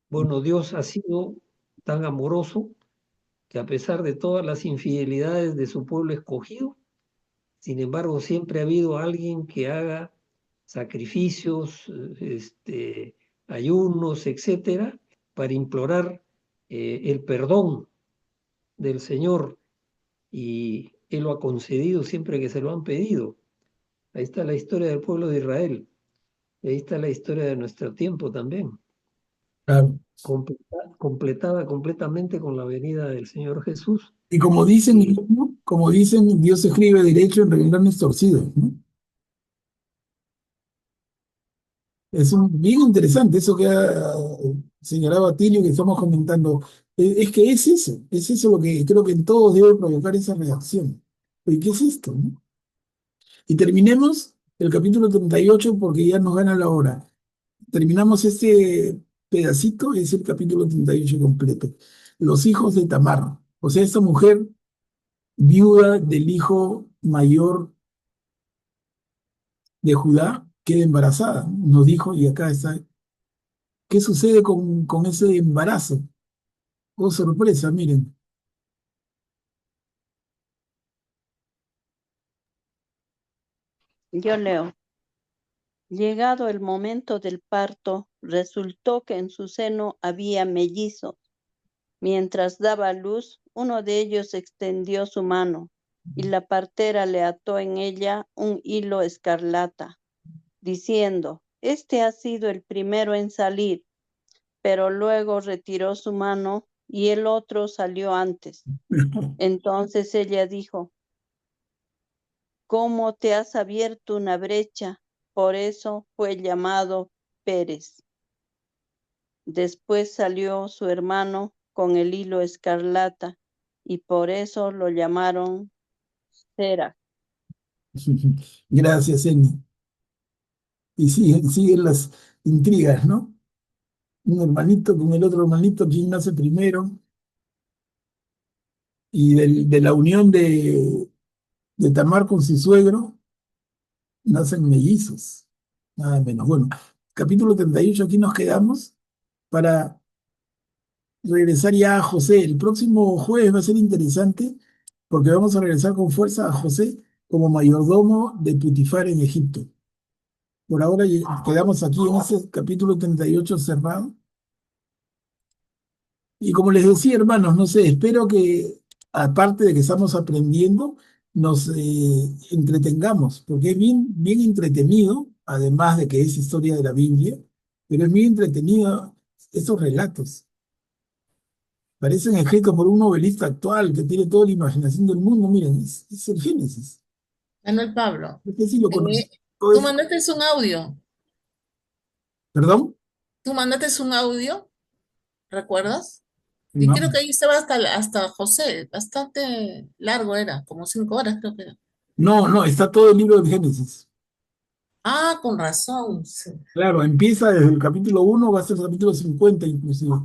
bueno, Dios ha sido tan amoroso que a pesar de todas las infidelidades de su pueblo escogido, sin embargo, siempre ha habido alguien que haga sacrificios, ayunos, etcétera, para implorar el perdón del Señor, y Él lo ha concedido siempre que se lo han pedido. Ahí está la historia del pueblo de Israel, y ahí está la historia de nuestro tiempo también, Claro. completada completamente con la venida del Señor Jesús. Y como dicen, Y ¿no? Como dicen, Dios escribe derecho en renglones torcidos, ¿no? Es bien interesante eso que ha señalado Atilio que estamos comentando. Es que es eso lo que creo que en todos debe provocar esa reacción. Oye, ¿qué es esto, no? Y terminemos el capítulo 38 porque ya nos gana la hora. Terminamos este pedacito, es el capítulo 38 completo. Los hijos de Tamar. O sea, esta mujer viuda del hijo mayor de Judá queda embarazada. Nos dijo, y acá está. ¿Qué sucede con ese embarazo? Oh, sorpresa, miren. Yo leo. Llegado el momento del parto, resultó que en su seno había mellizos. Mientras daba a luz, uno de ellos extendió su mano y la partera le ató en ella un hilo escarlata, diciendo, este ha sido el primero en salir, pero luego retiró su mano y el otro salió antes. Entonces ella dijo, ¿cómo te has abierto una brecha? Por eso fue llamado Pérez. Después salió su hermano con el hilo escarlata y por eso lo llamaron Sera. Gracias, Eni. Y siguen las intrigas, ¿no? Un hermanito con el otro hermanito, quién nace primero, y de la unión De Tamar con su suegro nacen mellizos, nada menos. Bueno, capítulo 38, aquí nos quedamos para regresar ya a José. El próximo jueves va a ser interesante porque vamos a regresar con fuerza a José como mayordomo de Putifar en Egipto. Por ahora quedamos aquí en ese capítulo 38 cerrado. Y como les decía, hermanos, no sé, espero que aparte de que estamos aprendiendo, nos entretengamos, porque es bien, bien entretenido, además de que es historia de la Biblia, pero es bien entretenido esos relatos. Parecen escritos por un novelista actual que tiene toda la imaginación del mundo. Miren, es el Génesis. Manuel Pablo, Este sí lo conocí. tú mandaste un audio. ¿Perdón? Tú mandaste un audio, ¿recuerdas? Y No, creo que ahí estaba hasta José, bastante largo era, como 5 horas creo que era. no, está todo el libro del Génesis. Ah, con razón. Sí, Claro, empieza desde el capítulo 1, va a ser el capítulo 50 inclusive.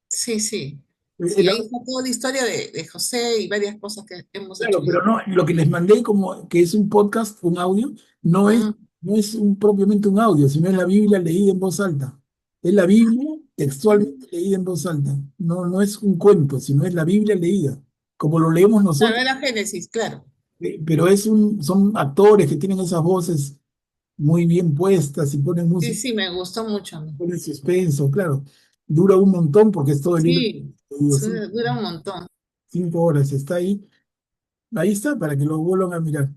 sí. Sí, El sí, ahí está toda la historia de José y varias cosas que hemos hecho Claro, ya. pero no, lo que les mandé como que es un podcast, un audio, no es, Ah, no es propiamente un audio, sino es la Biblia leída en voz alta. Es la Biblia textualmente leída en voz alta. No, no es un cuento, sino es la Biblia leída, como lo leemos claro, nosotros. era Génesis, claro. Pero son actores que tienen esas voces muy bien puestas y ponen Sí, música, sí, me gustó mucho a mí. ponen suspenso, claro. Dura un montón porque es todo el libro. Sí, Digo, sí, dura un montón. 5 horas, está ahí. Ahí está, para que lo vuelvan a mirar.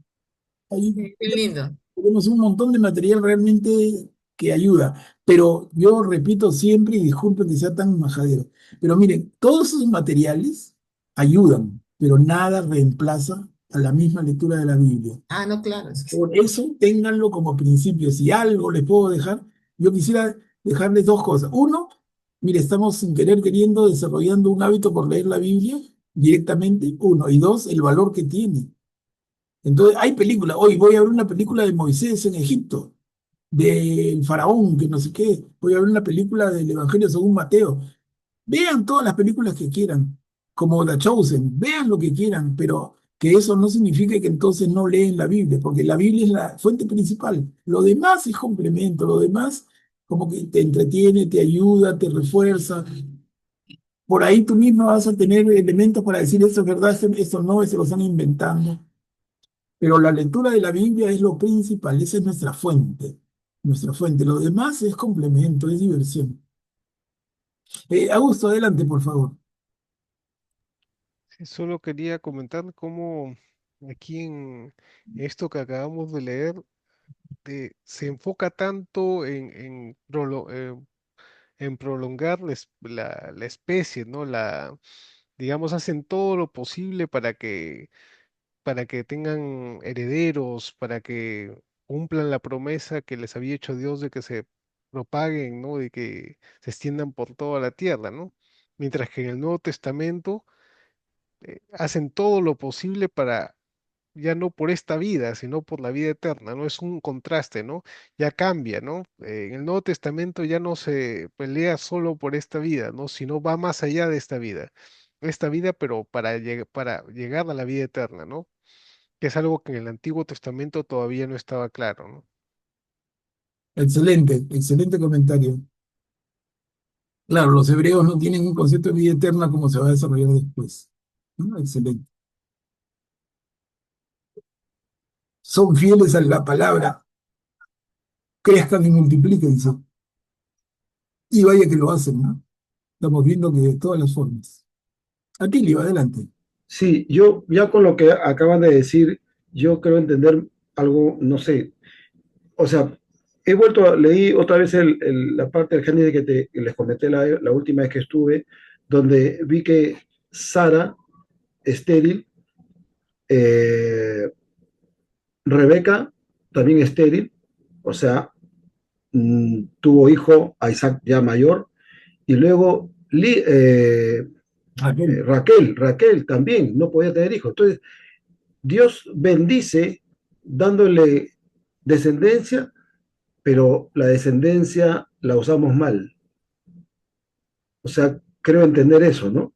Ahí Sí, qué lindo. tenemos un montón de material realmente que ayuda, pero yo repito siempre, y disculpen que sea tan majadero, pero miren, todos esos materiales ayudan, pero nada reemplaza a la misma lectura de la Biblia. Ah, no, claro, eso sí. Por eso ténganlo como principio. Si algo les puedo dejar, yo quisiera dejarles dos cosas. Uno, mire, estamos sin querer queriendo desarrollando un hábito por leer la Biblia directamente. Uno. Y dos, el valor que tiene. Entonces, hay películas. Hoy voy a ver una película de Moisés en Egipto, del faraón, que no sé qué. Voy a ver una película del Evangelio según Mateo. Vean todas las películas que quieran, como The Chosen, vean lo que quieran, pero que eso no significa que entonces no leen la Biblia, porque la Biblia es la fuente principal. Lo demás es complemento, lo demás como que te entretiene, te ayuda, te refuerza. Por ahí tú mismo vas a tener elementos para decir esto es verdad, esto no, se lo están inventando. Pero la lectura de la Biblia es lo principal, esa es nuestra fuente, nuestra fuente. Lo demás es complemento, es diversión. Augusto, adelante, por favor. Sí, solo quería comentar cómo aquí en esto que acabamos de leer se enfoca tanto en prolongar la especie, ¿no? Digamos, hacen todo lo posible para que tengan herederos, para que cumplan la promesa que les había hecho Dios de que se propaguen, ¿no? De que se extiendan por toda la tierra, ¿no? Mientras que en el Nuevo Testamento hacen todo lo posible para ya no por esta vida, sino por la vida eterna, ¿no? Es un contraste, ¿no? Ya cambia, ¿no? En el Nuevo Testamento ya no se pelea solo por esta vida, ¿no? Sino va más allá de esta vida. Esta vida, pero para llegar a la vida eterna, ¿no? Que es algo que en el Antiguo Testamento todavía no estaba claro, ¿no? Excelente, excelente comentario. Claro, los hebreos no tienen un concepto de vida eterna como se va a desarrollar después. ¿No? Excelente. Son fieles a la palabra, crezcan y multiplíquense. Y vaya que lo hacen, ¿no? Estamos viendo que de todas las formas. Atilio, adelante. Sí, yo ya con lo que acaban de decir, yo creo entender algo, no sé, o sea, leí otra vez la parte del Génesis que les comenté la última vez que estuve, donde vi que Sara, estéril, eh, Rebeca, también estéril, o sea, tuvo hijo a Isaac ya mayor, y luego Aquel. Raquel también no podía tener hijos. Entonces, Dios bendice dándole descendencia, pero la descendencia la usamos mal. O sea, creo entender eso, ¿no?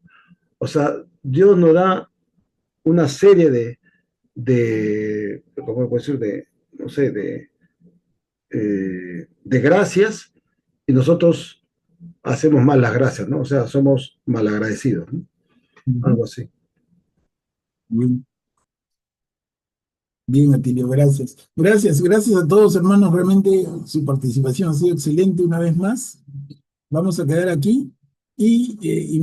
O sea, Dios nos da una serie ¿cómo puedo decir? No sé, de gracias, y nosotros hacemos mal las gracias, ¿no? O sea, somos malagradecidos, ¿no? Algo así. Bien, bien, Atilio, gracias. Gracias a todos, hermanos. Realmente su participación ha sido excelente una vez más. Vamos a quedar aquí y